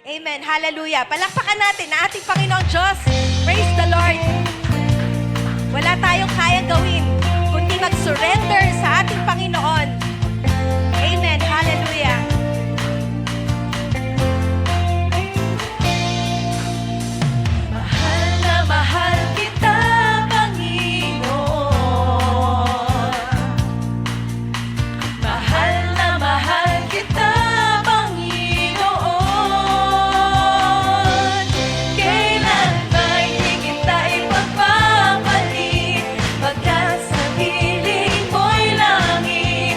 Amen. Hallelujah. Palakpakan natin na ating Panginoong Diyos. Praise the Lord. Wala tayong kayang gawin kundi mag-surrender sa ating Panginoon. Amen. Hallelujah. Mahal na mahal kita, Panginoon. Mahal na mahal kita, Panginoon. Kailan ba'y di kita ipagpapalit? Pagkat sa piling mo'y langit,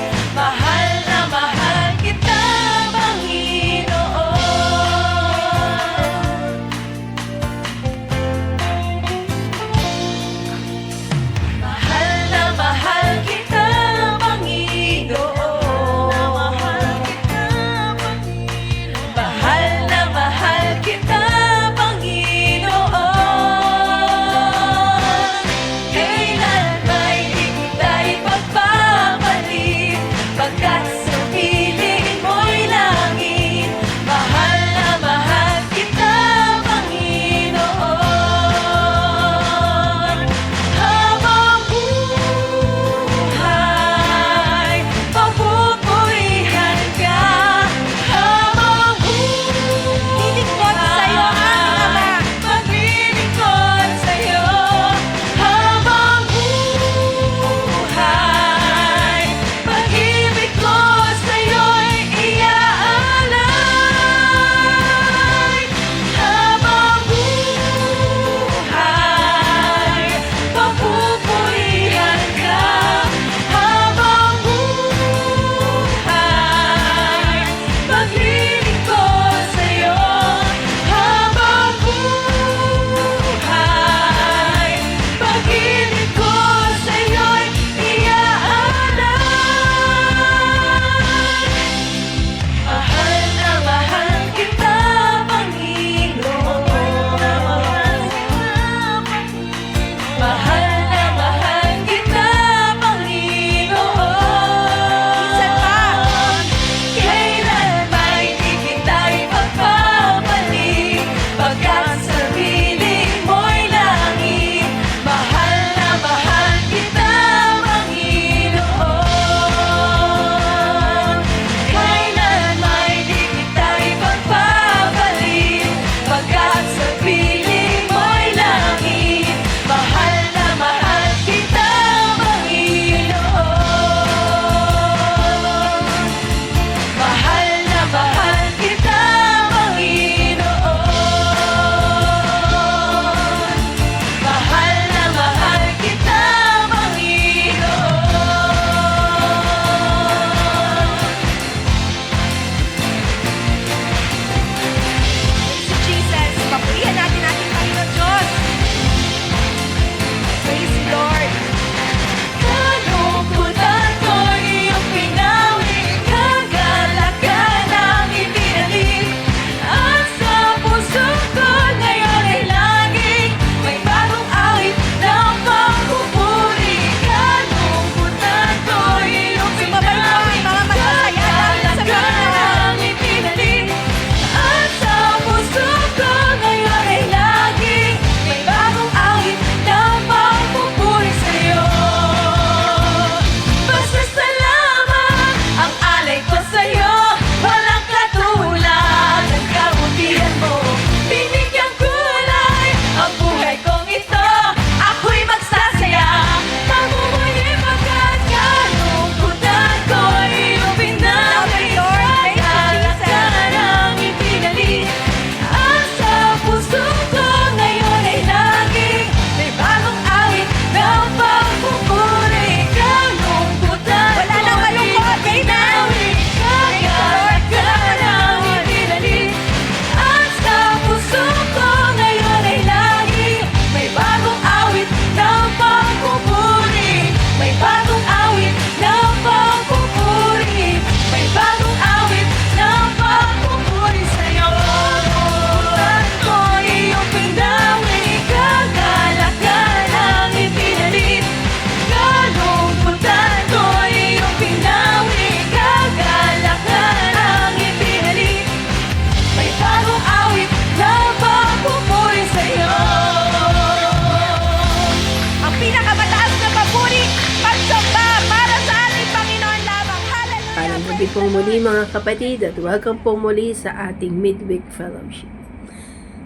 pong muli mga kapatid at welcome po muli sa ating Midweek Fellowship.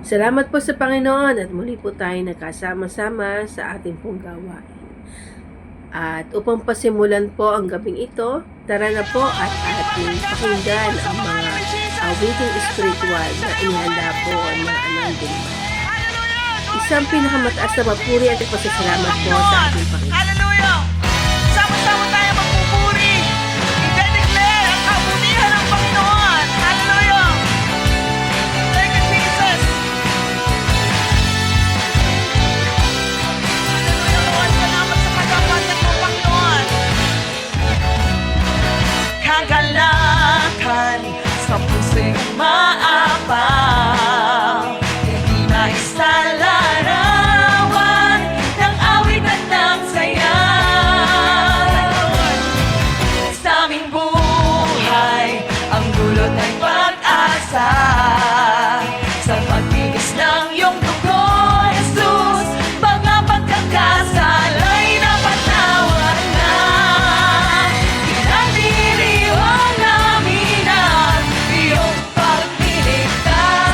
Salamat po sa Panginoon at muli po tayo nagkasama-sama sa ating pong gawain. At upang pasimulan po ang gabing ito, tara na po at ating pakinggan ang mga awiting spiritual na inihanda po ng Anointing Man. Isang pinakamataas na papuri at pasasalamat po sa ating Panginoon. Hallelujah! Sama-sama tayo magpupuri. I-declare ang kabutihan ng Panginoon. Hallelujah! Thank you, Jesus. Hallelujah, Lord. Salamat sa kagapatan mo, Panginoon. Kagalakan sa pusing maabang. Hindi na isalarawan ng awit at ng saya. Sa aming buhay, ang dulot ay pag-asa. Sa pagtigis ng iyong dugo, Jesus, mga pagkakasala'y napatawad na. Pinandiriwang namin ang iyong pagliligtas.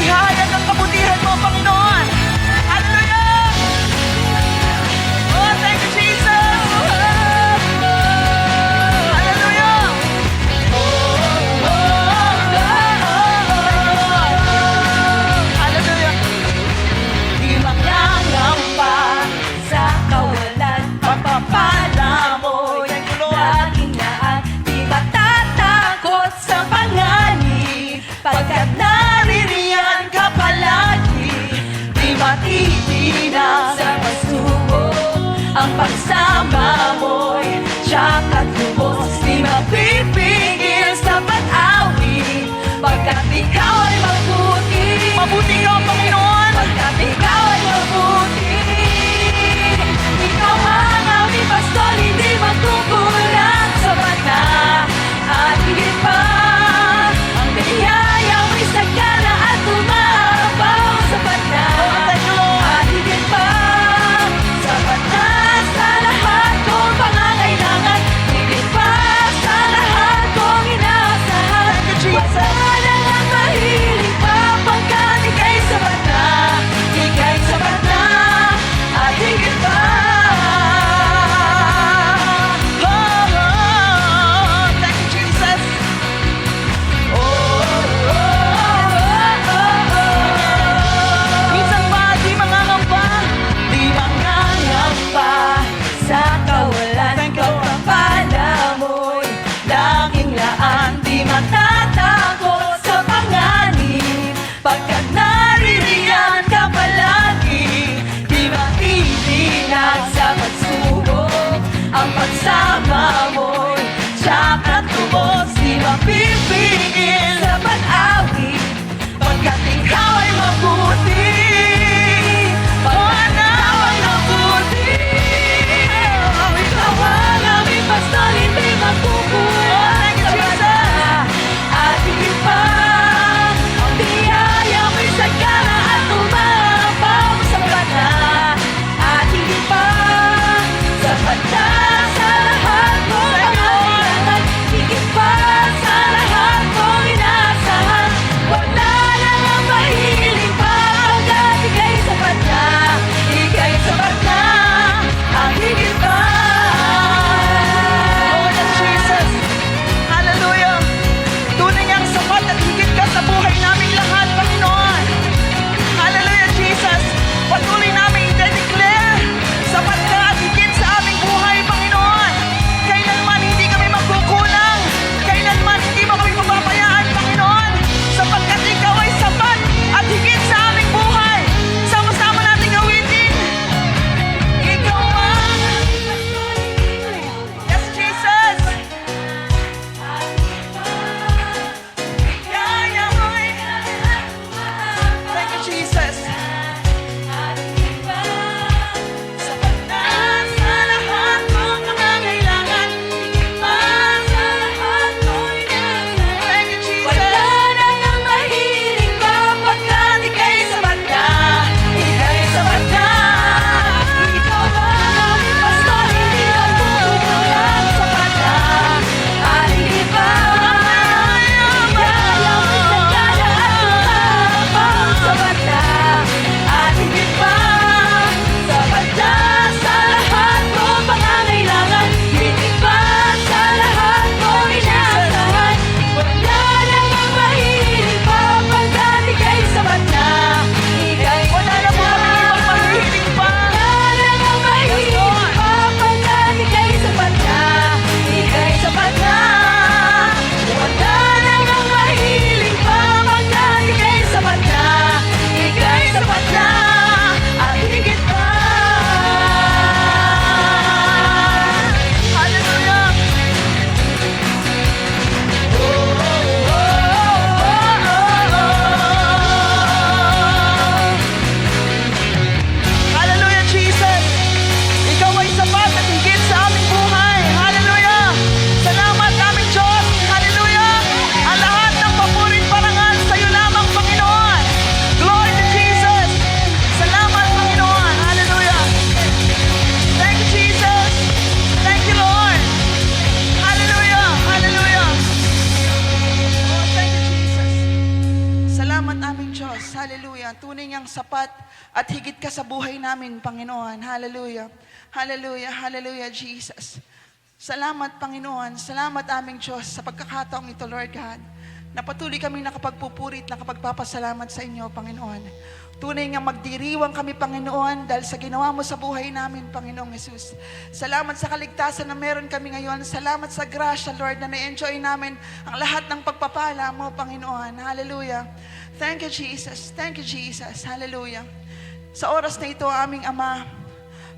ihayag ang kabutihan mo, Panginoon. Hallelujah! Oh, thank you, Jesus! Hallelujah! Hallelujah! Di mangangamba Sa kawalan, pagpapala mo'y Thank you, Lord. laging daan. Di matatakot sa panganib, pagkat naririyan ka palagi. Di matitinag sa pagsubok, ang pagsama mo'y tiyak at lubos. Di mapipigil sa pag-awit, pagkat ikaw ay mabuti. Mabuti ka, Panginoon. Pagkat ikaw ay mabuti. Ikaw ang aming pastol, hindi magkukulang. Sapat na at higit pa ang biyaya mo'y sagana at umapaw. Sapat na Thank you, Lord. at higit pa. Sapat na sa lahat kong pangangailangan. Hallelujah. Tunay niyang sapat at higit ka sa buhay namin, Panginoon. Hallelujah. Hallelujah. Hallelujah, Jesus. Salamat, Panginoon. Salamat aming Diyos sa pagkakataong ito, Lord God. Na patuloy kami nakapagpupuri at nakapagpapasalamat sa inyo, Panginoon. Tunay nga magdiriwang kami, Panginoon, dahil sa ginawa mo sa buhay namin, Panginoong Jesus. Salamat sa kaligtasan na meron kami ngayon. Salamat sa grasya, Lord, na na-enjoy namin ang lahat ng pagpapala mo, Panginoon. Hallelujah. Thank you, Jesus. Thank you, Jesus. Hallelujah. Sa oras na ito, aming Ama,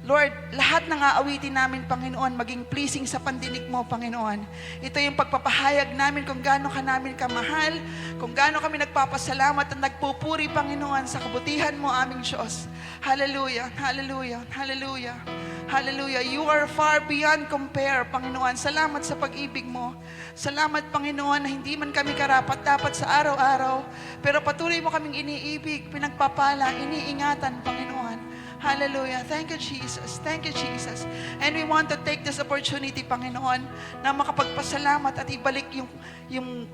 Lord, lahat ng aawitin namin, Panginoon, maging pleasing sa pandinig mo, Panginoon. Ito yung pagpapahayag namin kung gaano ka namin kamahal, kung gaano kami nagpapasalamat at nagpupuri, Panginoon, sa kabutihan mo, aming Diyos. Hallelujah, hallelujah, hallelujah, hallelujah. You are far beyond compare, Panginoon. Salamat sa pag-ibig mo. Salamat, Panginoon, na hindi man kami karapat-dapat sa araw-araw, pero patuloy mo kaming iniibig, pinagpapala, iniingatan, Panginoon. Hallelujah. Thank you, Jesus. Thank you, Jesus. And we want to take this opportunity, Panginoon, na makapagpasalamat at ibalik yung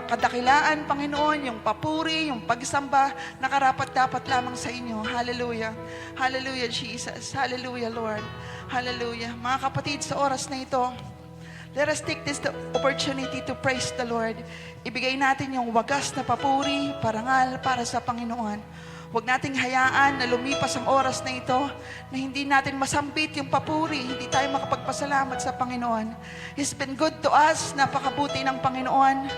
kadakilaan, Panginoon, yung papuri, yung pagsamba na karapat-dapat lamang sa inyo. Hallelujah. Hallelujah, Jesus. Hallelujah, Lord. Hallelujah. Mga kapatid, sa oras na ito, let us take this opportunity to praise the Lord. Ibigay natin yung wagas na papuri, parangal para sa Panginoon. Huwag nating hayaan na lumipas ang oras na ito na hindi natin masampit yung papuri, hindi tayo makapagpasalamat sa Panginoon. He's been good to us. Napakabuti ng Panginoon.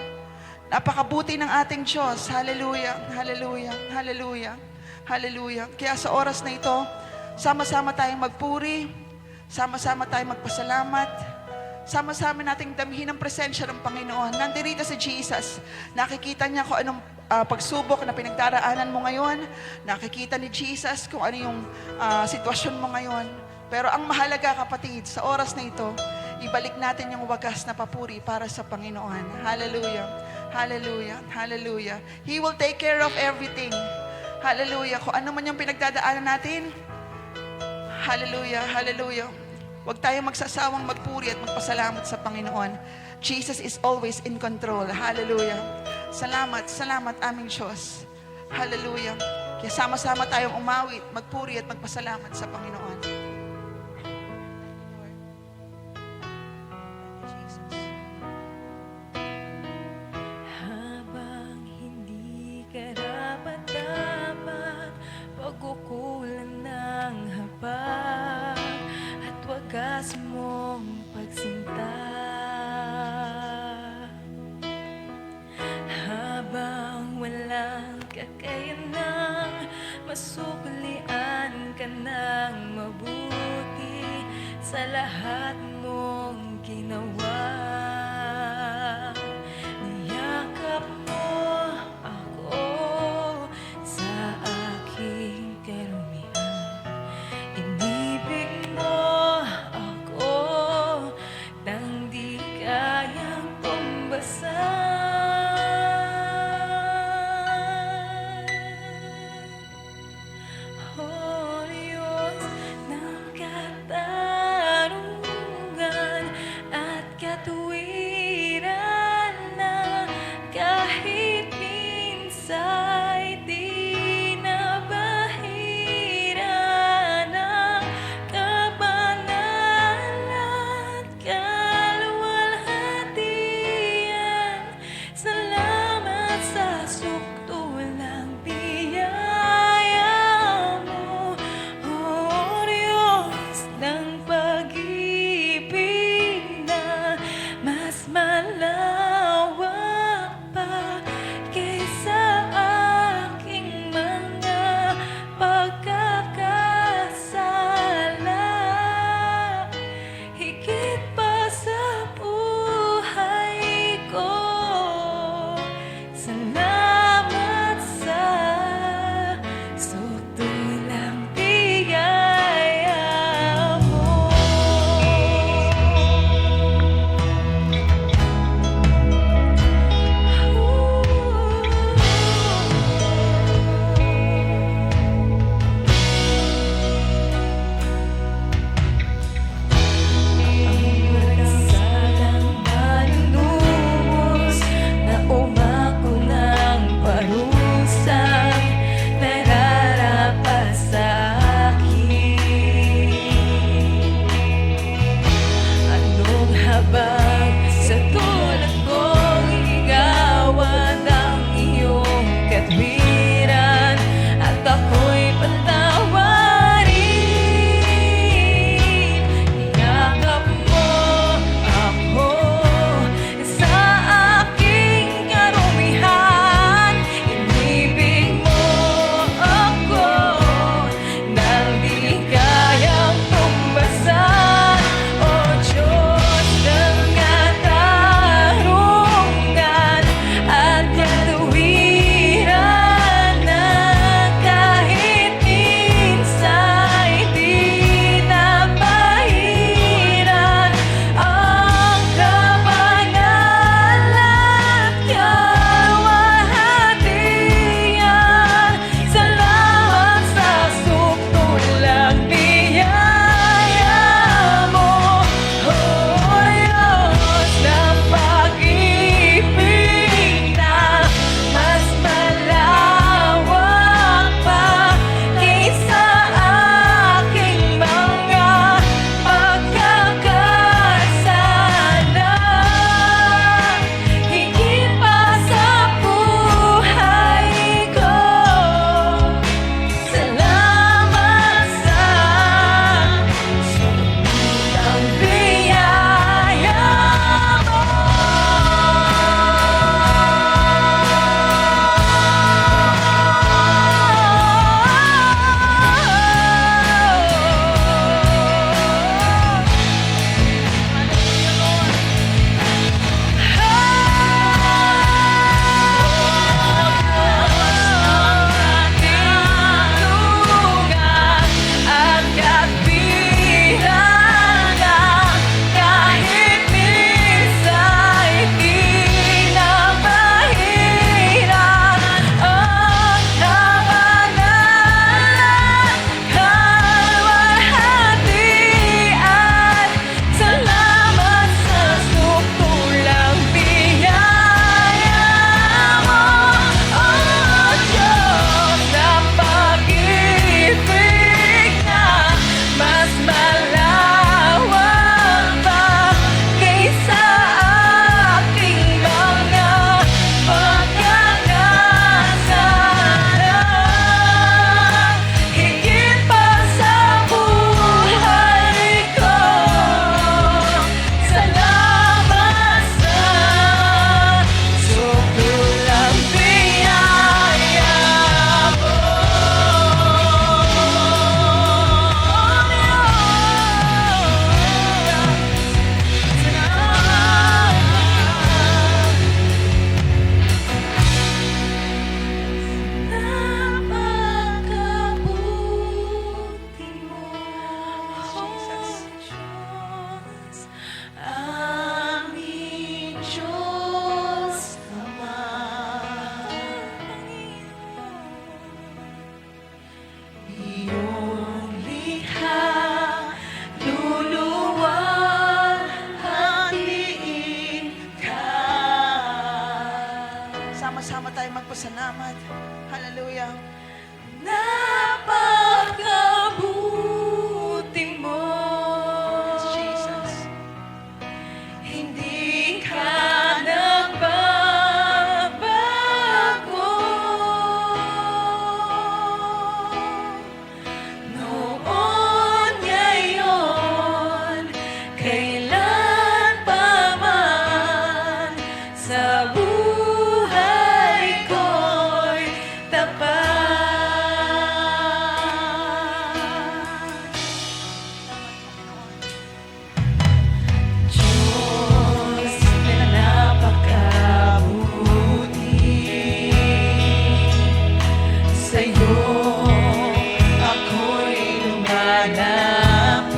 Napakabuti ng ating Diyos. Hallelujah, hallelujah, hallelujah, hallelujah. Kaya sa oras na ito, sama-sama tayong magpuri, sama-sama tayong magpasalamat, sama-sama nating damhin ang presensya ng Panginoon. Nandirito si Jesus. Nakikita niya kung anong pagsubok na pinagdaraanan mo ngayon. Nakikita ni Jesus kung ano yung sitwasyon mo ngayon. Pero ang mahalaga, kapatid, sa oras na ito, ibalik natin yung wagas na papuri para sa Panginoon. Hallelujah. Hallelujah. Hallelujah. He will take care of everything. Hallelujah. Kung ano man yung pinagdadaanan natin, hallelujah. Hallelujah. Huwag tayong magsasawang magpuri at magpasalamat sa Panginoon. Jesus is always in control. Hallelujah. Salamat, salamat aming Diyos. Hallelujah. Kaya sama-sama tayong umawit, magpuri at magpasalamat sa Panginoon. Habang hindi karapat-dapat, pagkukulan ng habag at wagas mong pagsinta. Habang walang kakayanang masuklian ka ng mabuti sa lahat mong ginawa. Niyakap mo ako sa aking karumihan. Inibig mo ako nang di kayang tumbasan. Oh Diyos ng katarungan, Sama-sama tayo magpasalamat. Hallelujah. Napakabuti mo. Jesus. Hindi ka nagbabago. Noon, ngayon, kailan pa man, sa buhay ko'y tapat. Diyos na napakabuti, sa'yo ako'y lumalapit.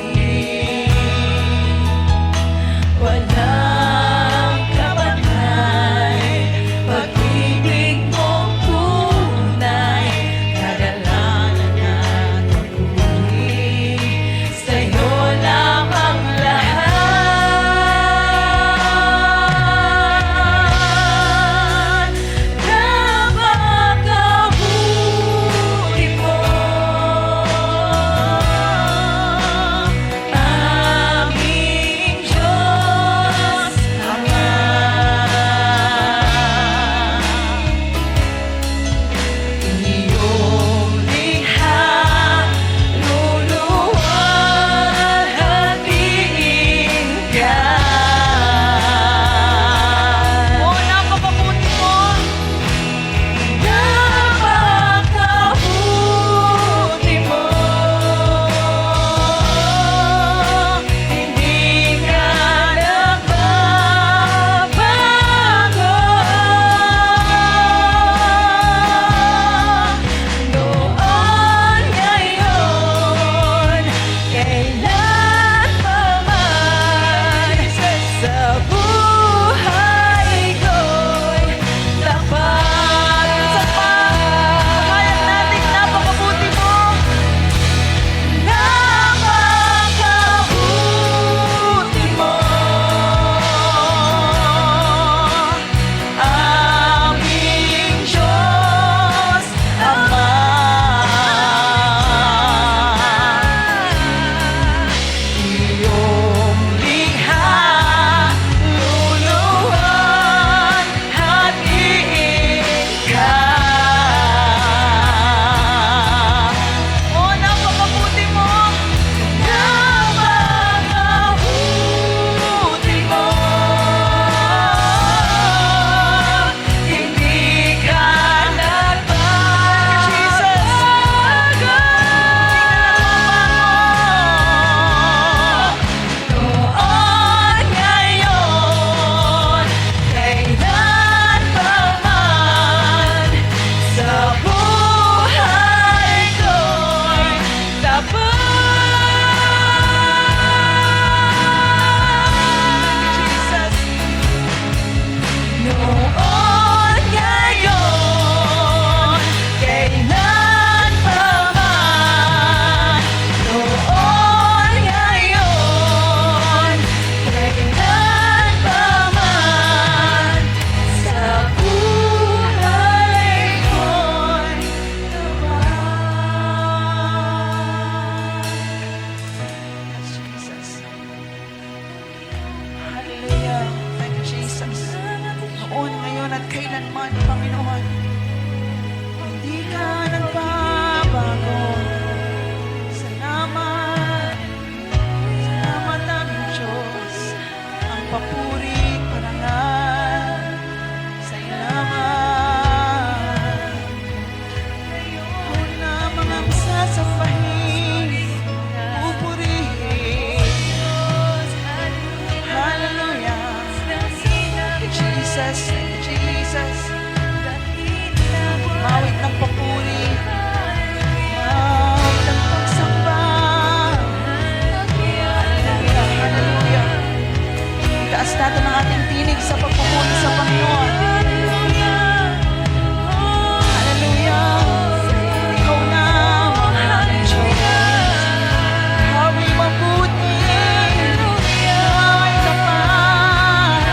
Walang kabanay, pag-ibig mong tunay, kadalanan at papuri, sa'yo lamang lahat. Napakabuti mo, aming Diyos Ama. Iyong likha, luluwalhatiin ka. Oh, napakabuti mo. Napakabuti mo. Hindi ka nagbabago. Noon, ngayon, kailan pa man, sa buhay ko'y tapat. Sa pagkakayag natin, napakabuti mo. Napakabuti mo, aming Diyos Ama. Iyong likha, luluwalhatiin ka. Oh, napakabuti mo. Napakabuti mo. Hindi ka nagbabago. Noon, ngayon, kailan pa man, sa buhay ko'y tapat. Noon, ngayon, kailan pa man. Noon, ngayon, kailan pa man, sa buhay ko'y tapat. Yes, Jesus. Hallelujah. Thank you, Jesus. Noon, ngayon, at kailanman, Panginoon, hindi ka nagbabago. Salamat. Salamat aming Diyos. Ang papuri, parangal, sa'yo naman. Ikaw lamang ang sasambahin, pupurihin. Hallelujah. Jesus, Jesus. Mawit ng papuri. Mawit ng pagsamba. Hallelujah, hallelujah. Itaas natin ang ating tinig sa pagpupuri sa Panginoon. Hallelujah. Ikaw lamang ang aming Diyos. Hawa'y mabuti. Hawa'y tapat.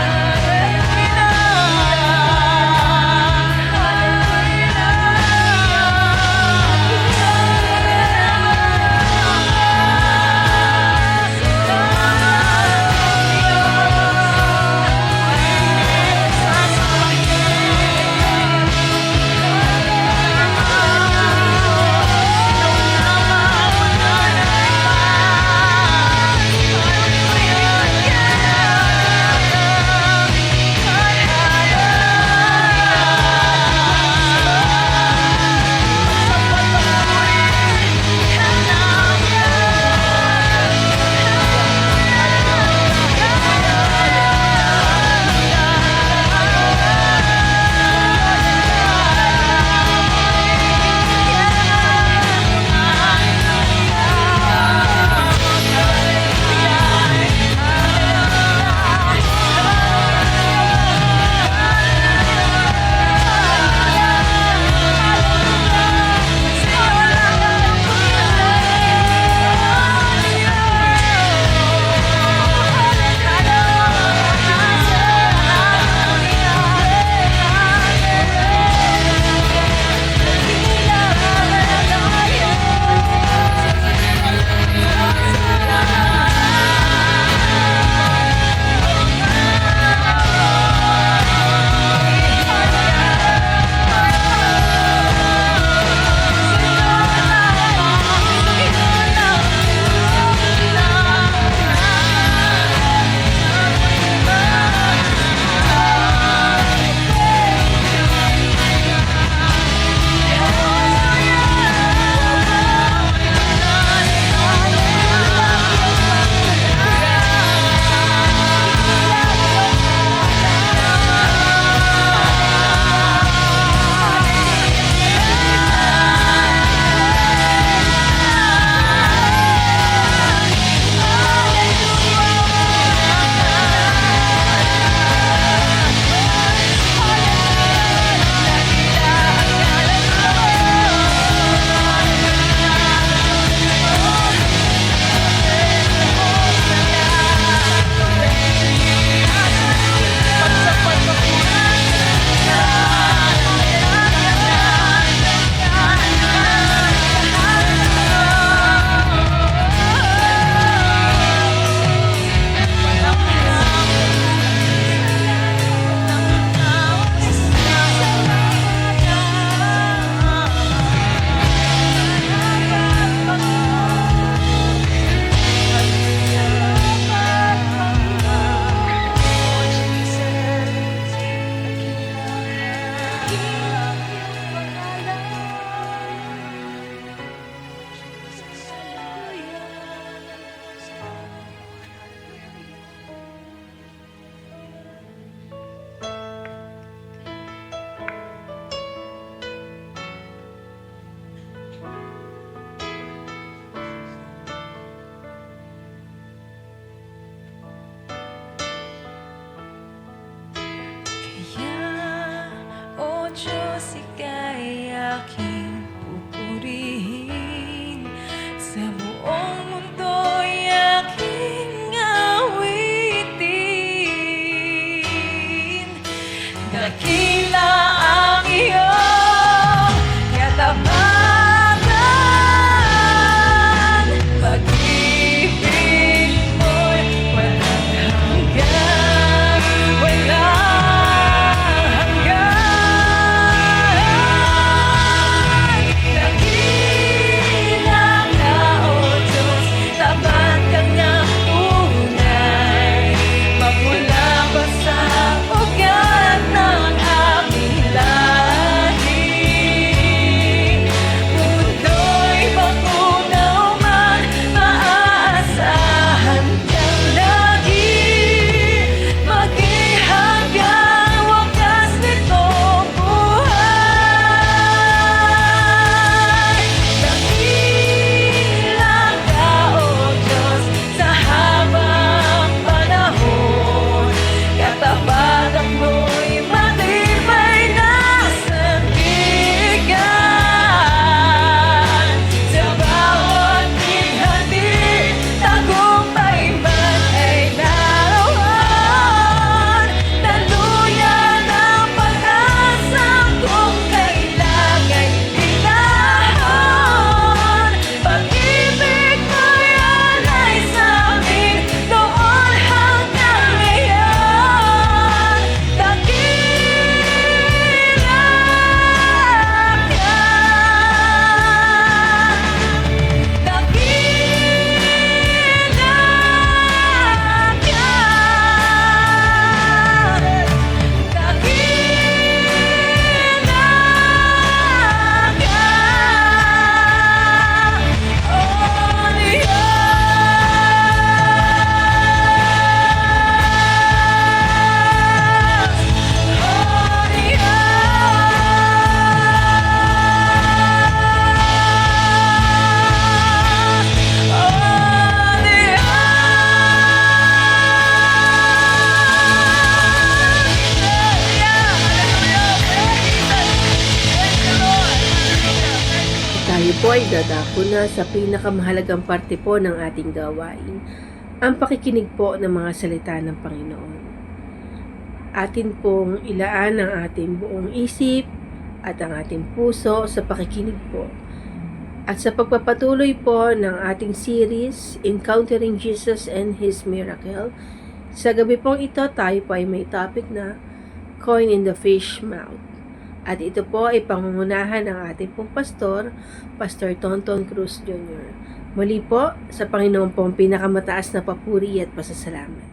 aking pupurihin, sa buong mundo'y aking awitin. Dakila ang iyong katapatan, pag-ibig mo'y walang hanggan, walang hanggan. Dakila ka, O Diyos, tapat ka na tunay, magmula pa sa ugat ng aming lahi. Mundo'y magunaw man, maaasahan kang lagi, maging hanggang wakas nitong buhay. Dakila ka, O Diyos, sa habang panahon, katapatan mo'y matibay na sandigan. Sa bawat minhati, tagumpay man ay naroon, daluyan ang pag-asa kung kailangan ilahon. Pag-ibig mo'y alay sa'min noon hanggang ngayon. Dakila ka, Tayo po ay dadako na sa pinakamahalagang parte po ng ating gawain, ang pakikinig po ng mga salita ng Panginoon. Atin pong ilaan ang ating buong isip at ang ating puso sa pakikinig po. At sa pagpapatuloy po ng ating series, Encountering Jesus and His Miracle, sa gabi pong ito tayo po ay may topic na Coin in the Fish Mouth. At ito po ay pangungunahan ng ating pong pastor, Pastor Tonton Cruz Jr. Muli po, sa Panginoon pong pinakamataas na papuri at pasasalamat.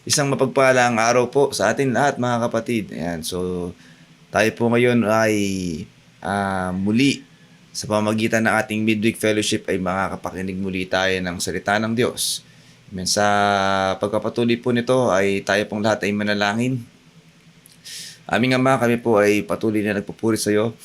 Isang mapagpalang araw po sa atin lahat mga kapatid. Ayan, so tayo po ngayon ay muli sa pamamagitan ng ating midweek fellowship ay makakapakinig muli tayo ng salita ng Diyos. Amen. Sa pagpapatuloy po nito ay tayo pong lahat ay manalangin. Aming Ama, kami po ay patuloy na nagpupuri sa iyo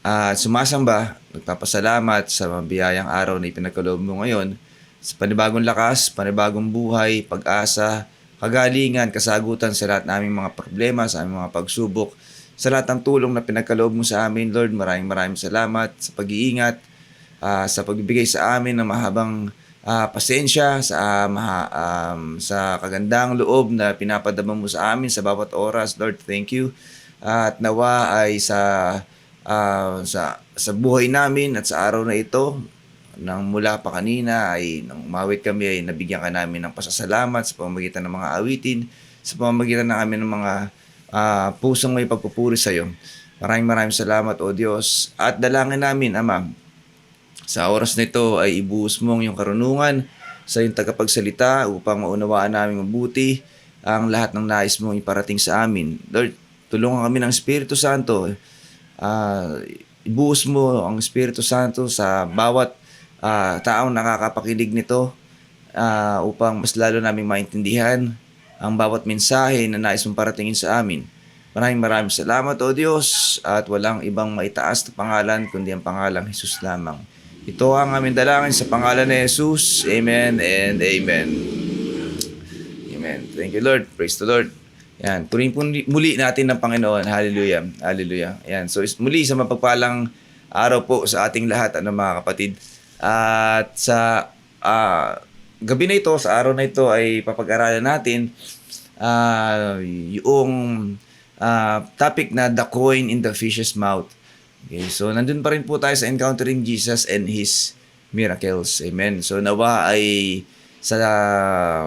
at sumasamba, nagpapasalamat sa mabiyayang araw na ipinagkaloob mo ngayon, sa panibagong lakas, panibagong buhay, pag-asa, kagalingan, kasagutan sa lahat ng aming mga problema, sa aming mga pagsubok, sa lahat ng tulong na pinagkaloob mo sa amin. Lord, maraming salamat sa pag-iingat, sa pagbibigay sa amin ng mahabang pasensya, sa kagandang loob na pinapadama mo sa amin sa bawat oras. Lord, thank you. At nawa ay sa buhay namin at sa araw na ito, nang mula pa kanina ay nang umawit kami ay nabigyan ka namin ng pasasalamat sa pamamagitan ng mga awitin, sa pamamagitan ng amin ng mga pusong may pagpupuri sa iyo. Maraming salamat, O Diyos. At dalangin namin, Ama, sa oras na ito ay ibuhos mong yung karunungan sa iyong tagapagsalita upang maunawaan namin mabuti ang lahat ng nais mong iparating sa amin. Lord, tulungan kami ng Espiritu Santo. Ibuhos mo ang Espiritu Santo sa bawat taong nakakapakinig nito upang mas lalo naming maintindihan ang bawat mensahe na nais mong paratingin sa amin. Maraming salamat, O Diyos, at walang ibang maitaas na pangalan kundi ang pangalang Jesus lamang. Ito ang aming dalangin sa pangalan ni Jesus. Amen and Amen. Amen. Thank you, Lord. Praise the Lord. Yan, tuloy po muli natin ng Panginoon. Hallelujah. Hallelujah. Yan. So muli sa mapagpalang araw po sa ating lahat, mga kapatid. At sa gabi na ito, sa araw na ito ay papag-aralan natin yung topic na the coin in the fish's mouth. Okay, so nandun pa rin po tayo sa encountering Jesus and His miracles. Amen. So nawa ay sa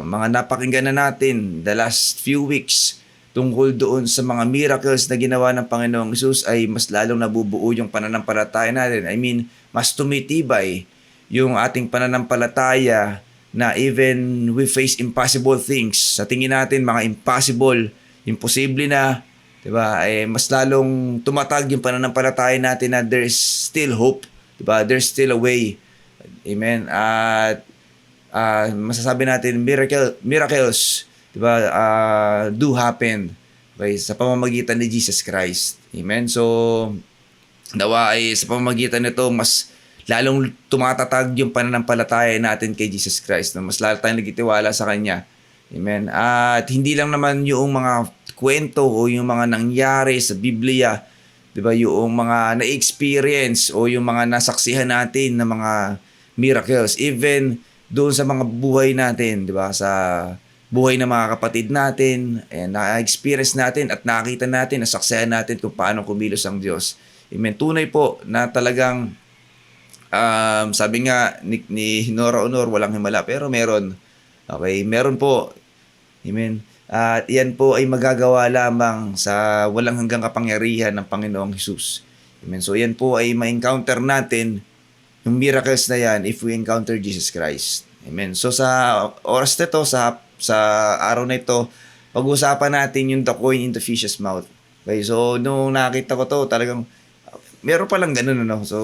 mga napakinggan na natin the last few weeks tungkol doon sa mga miracles na ginawa ng Panginoong Hesus ay mas lalong nabubuo yung pananampalataya natin. I mean, mas tumitibay yung ating pananampalataya na even we face impossible things. Sa tingin natin, mga imposible na, diba? Mas lalong tumatag yung pananampalataya natin na there's still hope. Diba? There's still a way. Amen. At masasabi natin, miracles, diba, do happen, okay, sa pamamagitan ni Jesus Christ. Amen. So, nawa ay sa pamamagitan nito, mas lalong tumatatag yung pananampalataya natin kay Jesus Christ. No? Mas lalo tayong nagtitiwala sa Kanya. Amen. At hindi lang naman yung mga kwento o yung mga nangyari sa Biblia, diba, yung mga na-experience o yung mga nasaksihan natin na mga miracles. Even doon sa mga buhay natin, diba, sa buhay ng mga kapatid natin, na-experience natin at nakita natin, nasaksihan natin kung paano kumilos ang Diyos. Amen. Tunay po na talagang, sabi nga ni Nora Honor, walang himala, pero meron. Okay, meron po. Amen. At yan po ay magagawa lamang sa walang hanggang kapangyarihan ng Panginoong Hesus. Amen. So yan po ay ma-encounter natin yung miracles na yan if we encounter Jesus Christ. Amen. So sa oras na ito, sa araw na ito, pag-usapan natin yung the coin in the fish's mouth. Okay, so nung nakita ko to, talagang meron palang ganun, ano. So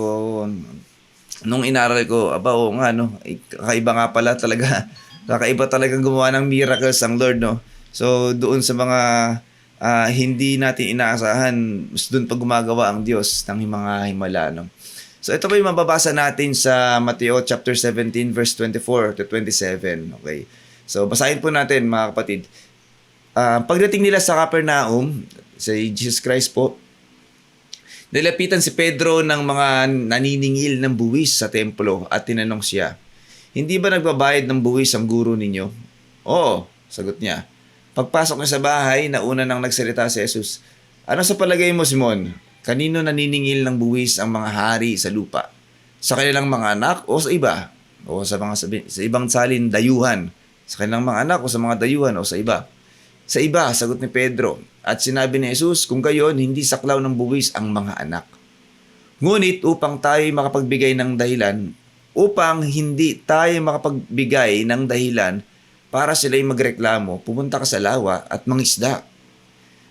nung inaral ko, kakaiba nga pala talaga. Kakaiba talagang gumawa ng miracles ang Lord, no. So doon sa mga hindi natin inaasahan, mas doon pa gumagawa ang Diyos ng mga himala, no. So ito po yung mababasa natin sa Mateo chapter 17 verse 24 to 27. Okay. So basahin po natin, mga kapatid. Pagdating nila sa Capernaum, si Jesus Christ po, nilapitan si Pedro ng mga naniningil ng buwis sa templo at tinanong siya, "Hindi ba nagbabayad ng buwis ang guro ninyo?" "Oo," sagot niya. Pagpasok niya sa bahay, nauna nang nagsalita si Jesus. "Ano sa palagay mo, Simon? Kanino naniningil ng buwis ang mga hari sa lupa? Sa kanilang mga anak o sa iba? O sa ibang salin, dayuhan? Sa kanilang mga anak o sa mga dayuhan o sa iba?" "Sa iba," sagot ni Pedro. At sinabi ni Jesus, "Kung gayon, hindi saklaw ng buwis ang mga anak. Ngunit upang tayo makapagbigay ng dahilan, upang hindi tayo makapagbigay ng dahilan para sila'y magreklamo, pumunta ka sa lawa at mangisda.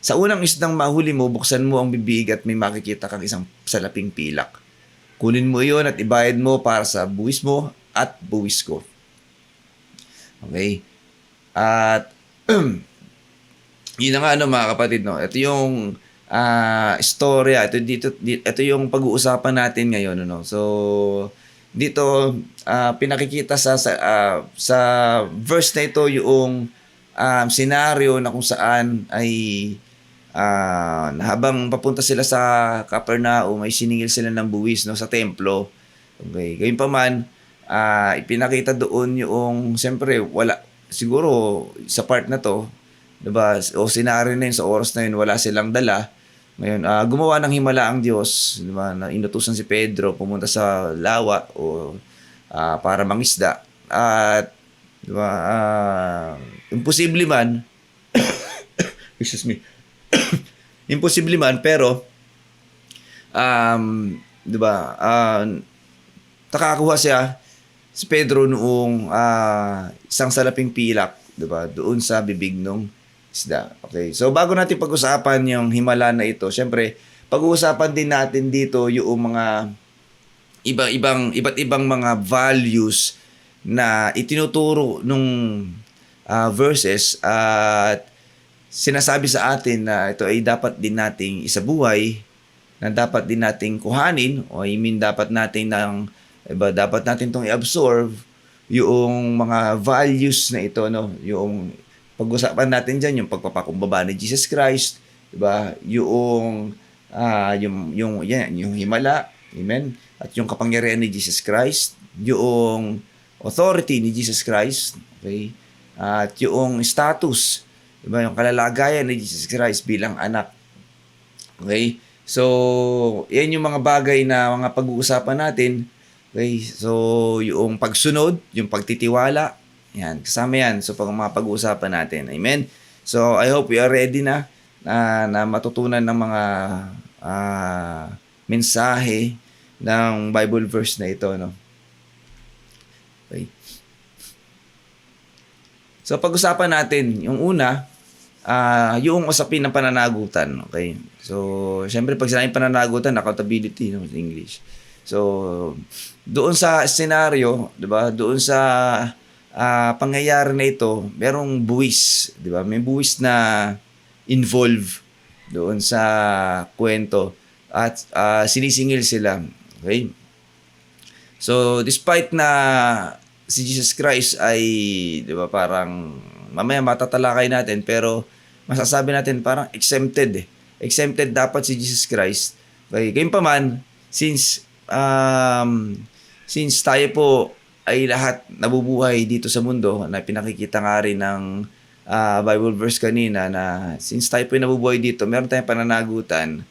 Sa unang isdang mahuli mo, buksan mo ang bibig at may makikita kang isang salaping pilak. Kunin mo iyon at ibayad mo para sa buwis mo at buwis ko." Okay? At yun na nga, mga kapatid, no. Ito yung istorya. Ito yung pag-uusapan natin ngayon, no. So dito pinakikita sa verse na ito yung senaryo na kung saan ay habang papunta sila sa Capernaum, ay siningil sila ng buwis, no, sa templo. Okay. Gayunpaman, ipinakita doon yung, siyempre, wala, siguro sa part na to, diba, o senaryo na yun, sa oras na yun, wala silang dala. Ngayon, gumawa ng himala ang Diyos, diba, na inutusan si Pedro pumunta sa lawa o para mangisda. At diba, imposible man excuse me imposible man, pero diba, nakakuha siya si Pedro noong isang salaping pilak, diba, doon sa bibig nung isda. Okay. So bago natin pag-usapan yung himala na ito, syempre pag-uusapan din natin dito yung mga iba't ibang mga values na itinuturo nung verses at sinasabi sa atin na ito ay dapat din nating isabuhay, na dapat din nating kuhanin, o I mean dapat natin itong i-absorb yung mga values na ito, no, yung pag-usapan natin dyan yung pagpapakumbaba ni Jesus Christ, di ba? Yung himala, amen? At yung kapangyarihan ni Jesus Christ, yung authority ni Jesus Christ, okay? At yung status, di ba? Yung kalalagayan ni Jesus Christ bilang anak. Okay? So, yan yung mga bagay na mga pag-uusapan natin. Okay? So, yung pagsunod, yung pagtitiwala, yan, kasama yan. So, mga pag-uusapan natin. Amen? So, I hope we are ready na matutunan ng mga mensahe ng Bible verse na ito, no? Okay. So, pag-usapan natin, yung una, yung usapin ng pananagutan. Okay? So, syempre, pag sinabing pananagutan, accountability, no, in English. So, doon sa senaryo, di ba, doon sa pangyayari na ito, merong buwis, di ba? May buwis na involve doon sa kwento at sinisingil sila. Okay? So, despite na si Jesus Christ ay, di ba, parang mamaya matatalakay natin, pero masasabi natin parang exempted. Exempted dapat si Jesus Christ. Okay, gayunpaman, since tayo po ay lahat nabubuhay dito sa mundo, na pinakikita nga rin ng Bible verse kanina, na since tayo po ay nabubuhay dito, meron tayong pananagutan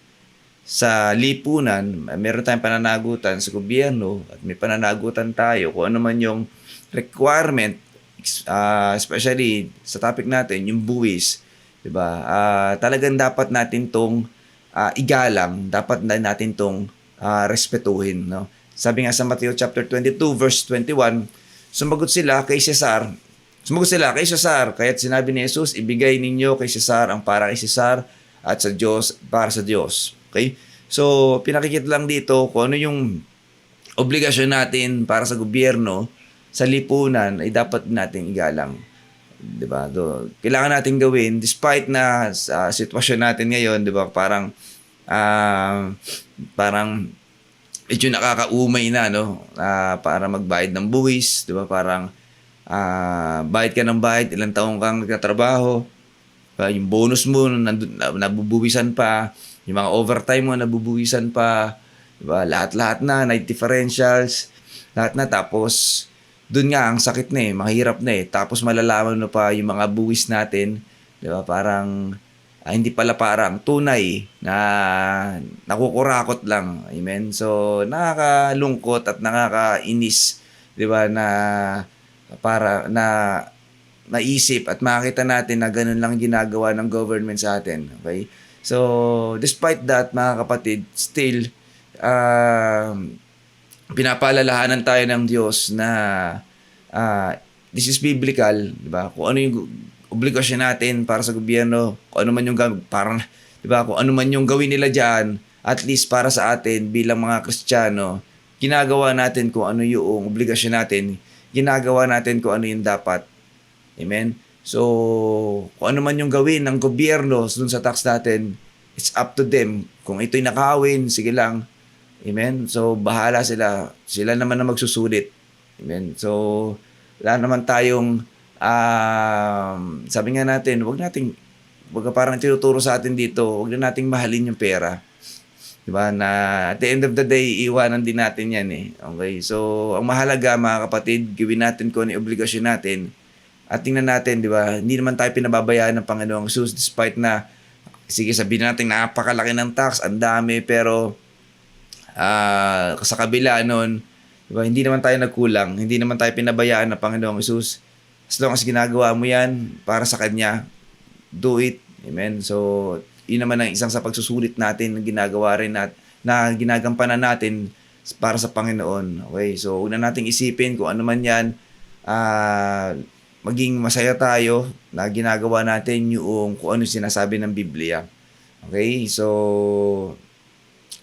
sa lipunan, meron tayong pananagutan sa gobyerno, at may pananagutan tayo kung ano man yung requirement, especially sa topic natin, yung buwis, 'di ba? Talagang dapat natin tong igalang, dapat natin tong respetuhin, no? Sabi nga sa Matthew chapter 22 verse 21, sumagot sila kay Cesar, kaya't sinabi ni Jesus, ibigay ninyo kay Cesar ang para kay Cesar at sa Diyos para sa Diyos. Okay? So, pinakikita lang dito kung ano yung obligasyon natin para sa gobyerno, sa lipunan, ay dapat nating igalang. Diba? Kailangan natin gawin despite na sa sitwasyon natin ngayon, diba? Parang medyo nakakaumay na, no? Para magbayad ng buwis, diba? Parang bayad ka ng bayad, ilang taong kang nagtatrabaho, yung bonus mo nabubuwisan pa, yung mga overtime mo nabubuwisan pa, diba? Lahat-lahat na, night differentials, lahat na. Tapos doon nga, ang sakit na mahirap na Tapos malalaman mo pa yung mga buwis natin, di ba? Parang, hindi pala parang tunay na nakukurakot lang. Amen? So, nakakalungkot at nakakainis, di ba? Para naisip at makita natin na ganun lang ginagawa ng government sa atin. Okay? So, despite that, mga kapatid, still, pinapaalalahanan tayo ng Diyos na this is biblical, di ba? Kung ano yung obligasyon natin para sa gobyerno, kung ano man yung parang, di ba? Kung ano man yung gawin nila diyan, at least para sa atin bilang mga Kristiyano, ginagawa natin kung ano yung obligasyon natin, ginagawa natin kung ano yung dapat. Amen? So, kung ano man yung gawin ng gobyerno dun sa tax natin, it's up to them. Kung ito'y nakawin, sige lang. Amen? So, bahala sila. Sila naman na magsusulit. Amen? So, wala naman tayong, sabi nga natin, wag parang tinuturo sa atin dito, wag na nating mahalin yung pera. Diba? Na at the end of the day, iwanan din natin yan Okay? So, ang mahalaga mga kapatid, gawin natin kung ano yung obligasyon natin. At tingnan natin, di ba? Hindi naman tayo pinababayaan ng Panginoong Jesus despite na, sige sabihin natin, napakalaki ng tax, ang dami, pero sa kabila nun, diba, hindi naman tayo nagkulang, hindi naman tayo pinabayaan ng Panginoong Jesus. As long as ginagawa mo yan para sa Kanya, do it. Amen? So, yun naman ang isang sa pagsusulit natin na ginagawa rin na ginagampanan natin para sa Panginoon. Okay? So, huwag na nating isipin kung ano man yan, maging masaya tayo na ginagawa natin yung kung ano sinasabi ng Biblia. Okay? So,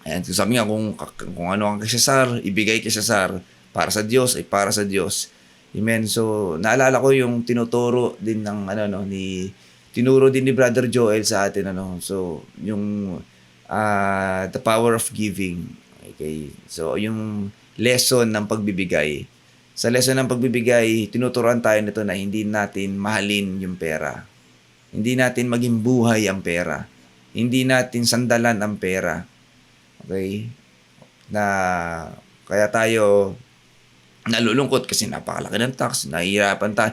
ayan, sabi nga, kung ano ang kay Cesar, ibigay kay Cesar. Para sa Diyos, ay para sa Diyos. Amen. So, naalala ko yung tinuro din ni Brother Joel sa atin, So, yung the power of giving. Okay. So, yung lesson ng pagbibigay. Sa lesson ng pagbibigay, tinuturuan tayo nito na hindi natin mahalin yung pera. Hindi natin maging buhay ang pera. Hindi natin sandalan ang pera. Okay? Na kaya tayo nalulungkot kasi napakalaki ng tax, nahihirapan tayo.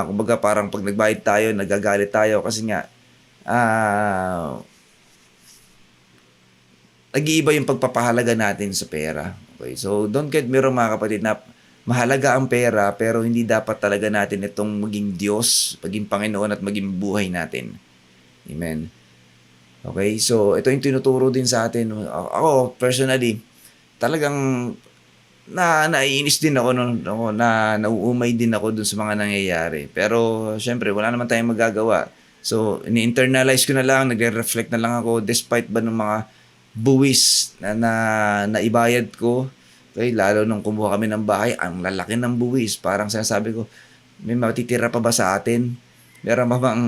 Kumbaga parang pag nagbayad tayo, nagagalit tayo kasi nga nag-iiba yung pagpapahalaga natin sa pera. Okay? So, don't get me wrong mga kapatid na mahalaga ang pera pero hindi dapat talaga natin itong maging Diyos, maging Panginoon at maging buhay natin. Amen. Okay? So, ito yung tinuturo din sa atin. Ako, personally, talagang naiinis din ako, nauumay din ako dun sa mga nangyayari. Pero, syempre, wala naman tayong magagawa. So, ini-internalize ko na lang, nagre-reflect na lang ako despite ba ng mga buwis na naibayad ko. Okay, lalo nung kumuha kami ng bahay, ang lalaki ng buwis. Parang sinasabi ko, may matitira pa ba sa atin? Meron pa bang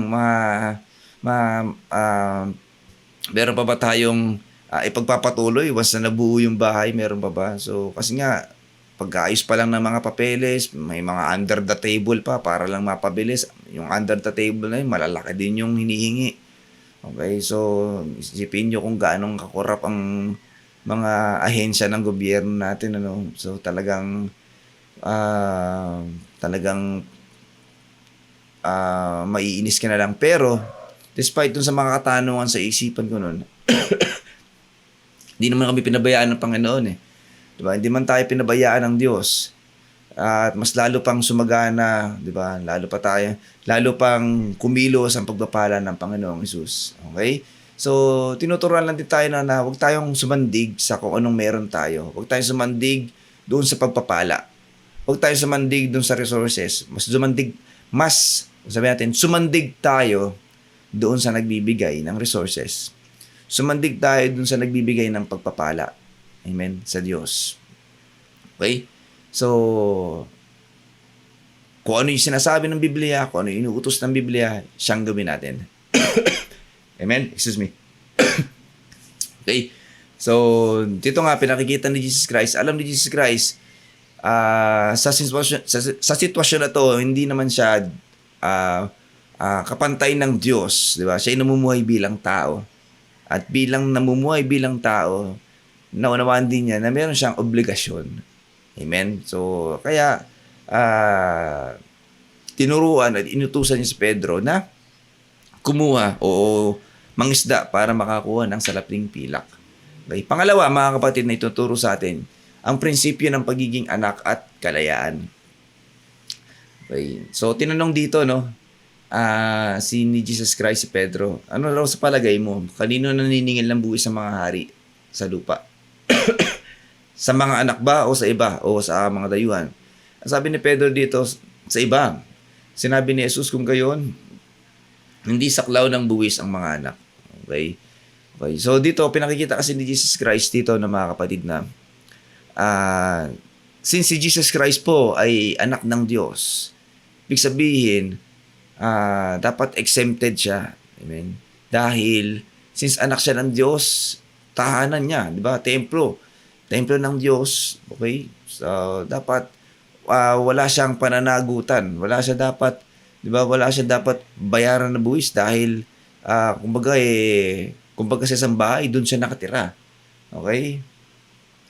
meron pa ba tayong ipagpapatuloy once na nabuo yung bahay? Meron pa ba? So, kasi nga, pag-aayos pa lang ng mga papeles, may mga under the table pa para lang mapabilis. Yung under the table na yun, malalaki din yung hinihingi. Okay, so isipin nyo kung gaano kakurap ang mga ahensya ng gobyerno natin. So talagang maiinis ka na lang. Pero despite dun sa mga katanungan sa isipan ko nun, hindi naman kami pinabayaan ng Panginoon eh. Diba? Hindi man tayo pinabayaan ng Diyos. At mas lalo pang sumagana, di ba? Lalo pang kumilos ang pagpapala ng Panginoong Hesus. Okay? So, tinuturuan lang din tayo na huwag tayong sumandig sa kung anong meron tayo. Huwag tayong sumandig doon sa pagpapala. Huwag tayong sumandig doon sa resources. Sumandig tayo doon sa nagbibigay ng resources. Sumandig tayo doon sa nagbibigay ng pagpapala. Amen? Sa Diyos. Okay? So, kung ano yung sinasabi ng Biblia, kung ano yung inuutos ng Biblia, siyang gawin natin. Amen? Excuse me. Okay? So, dito nga, pinakikita ni Jesus Christ. Alam ni Jesus Christ, sa sitwasyon na to, hindi naman siya kapantay ng Diyos. Di ba? Siya ay namumuhay bilang tao. At bilang namumuhay bilang tao, naunawaan din niya na meron siyang obligasyon. Amen? So, kaya, tinuruan at inutusan niya si Pedro na kumuha o mangisda para makakuha ng salaping pilak. Okay? Pangalawa, mga kapatid, na ituturo sa atin, ang prinsipyo ng pagiging anak at kalayaan. Okay? So, tinanong dito, ni Jesus Christ si Pedro, ano raw sa palagay mo? Kanino naniningil ng buwis sa mga hari sa lupa? Sa mga anak ba o sa iba o sa mga dayuhan? Sabi ni Pedro dito, sa iba. Sinabi ni Jesus kung gayon, hindi saklaw ng buwis ang mga anak. Okay? So dito, pinakikita kasi ni Jesus Christ dito na mga kapatid na since si Jesus Christ po ay anak ng Diyos, ibig sabihin, dapat exempted siya. Amen? Dahil, since anak siya ng Diyos, tahanan niya, di ba? Templo ng Diyos, okay? So, dapat wala siyang pananagutan. Wala siya dapat bayaran na buwis dahil kumbaga sa isang bahay, doon siya nakatira. Okay?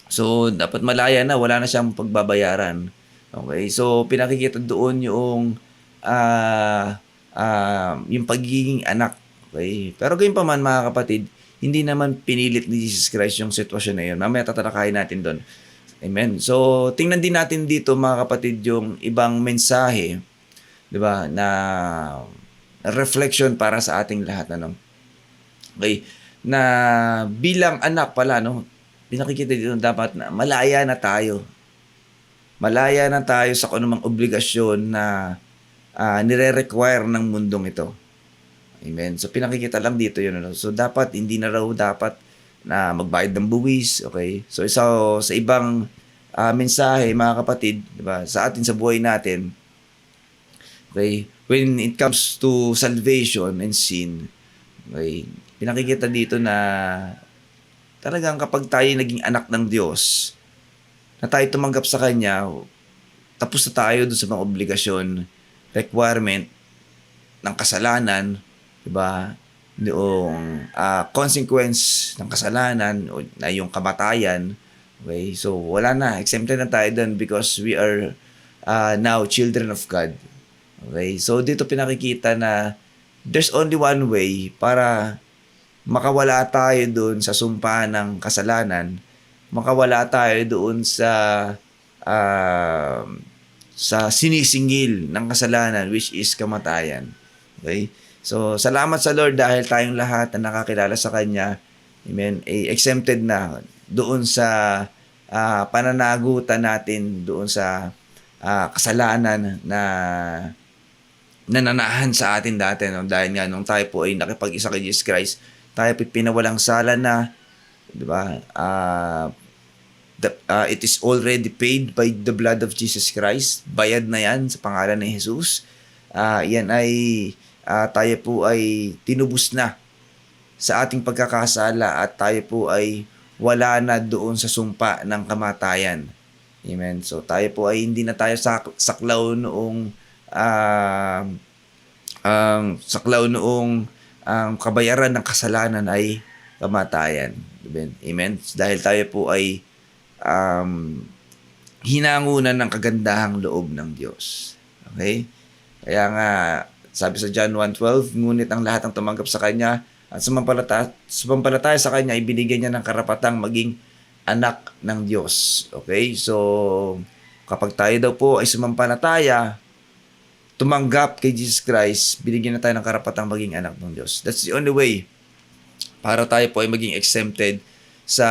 So, dapat malaya na, wala na siyang pagbabayaran. Okay? So, pinakikita doon yung pagiging anak. Okay? Pero gayon pa man, mga kapatid, hindi naman pinilit ni Jesus Christ yung sitwasyon na yun. Mamaya tatalakayin natin doon. Amen. So, tingnan din natin dito, mga kapatid, yung ibang mensahe, di ba, na reflection para sa ating lahat. Okay? Na bilang anak pala, pinakikita dito dapat na malaya na tayo. Malaya na tayo sa kung anumang obligasyon na nire-require ng mundong ito. Amen. So, pinakikita lang dito yun. So, hindi na raw dapat na magbayad ng buwis. Okay? So, sa ibang mensahe, mga kapatid, diba, sa atin, sa buhay natin, okay, when it comes to salvation and sin, okay, pinakikita dito na talagang kapag tayo naging anak ng Diyos, na tayo tumanggap sa Kanya, tapos na tayo doon sa mga obligasyon, requirement, ng kasalanan, 'di ba? Yung consequence ng kasalanan o na yung kamatayan. Okay? So wala na, exempted na tayo doon because we are now children of God. Okay? So dito pinakikita na there's only one way para makawala tayo doon sa sumpa ng kasalanan, makawala tayo doon sa sinisingil ng kasalanan, which is kamatayan. Okay? So, salamat sa Lord dahil tayong lahat na nakakilala sa Kanya, amen, exempted na doon sa pananagutan natin, doon sa kasalanan na nananahan sa atin dati. No? Dahil nga nung tayo po ay nakipag-isa kay Jesus Christ, tayo po pinawalang sala na, di ba? It is already paid by the blood of Jesus Christ. Bayad na yan sa pangalan ni Jesus. Yan ay tayo po ay tinubos na sa ating pagkakasala at tayo po ay wala na doon sa sumpa ng kamatayan. Amen. So tayo po ay hindi na tayo saklaw noong ang kabayaran ng kasalanan ay kamatayan. Amen. Dahil tayo po ay hinangunan ng kagandahang loob ng Diyos. Okay? Kaya nga, sabi sa John 1:12, ngunit ang lahat ng tumanggap sa Kanya at sumampalataya sa Kanya, ibinigyan niya ng karapatang maging anak ng Diyos. Okay? So, kapag tayo daw po ay sumampalataya, tumanggap kay Jesus Christ, binigyan na tayo ng karapatang maging anak ng Diyos. That's the only way para tayo po ay maging exempted sa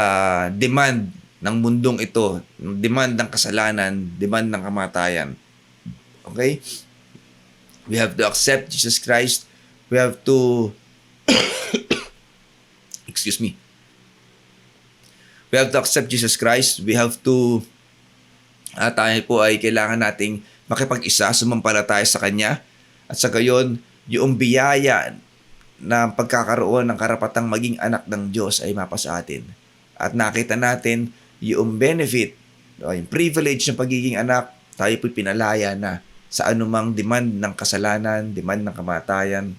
demand ng mundong ito, demand ng kasalanan, demand ng kamatayan. Okay? We have to accept Jesus Christ. We have to excuse me. We have to accept Jesus Christ. We have to tayo po ay kailangan nating makipag-isa, sumampalataya sa Kanya. At sa gayon, yung biyaya na pagkakaroon ng karapatang maging anak ng Diyos ay mapa sa atin. At nakita natin yung benefit, yung privilege ng pagiging anak, tayo po'y pinalaya na sa anumang demand ng kasalanan, demand ng kamatayan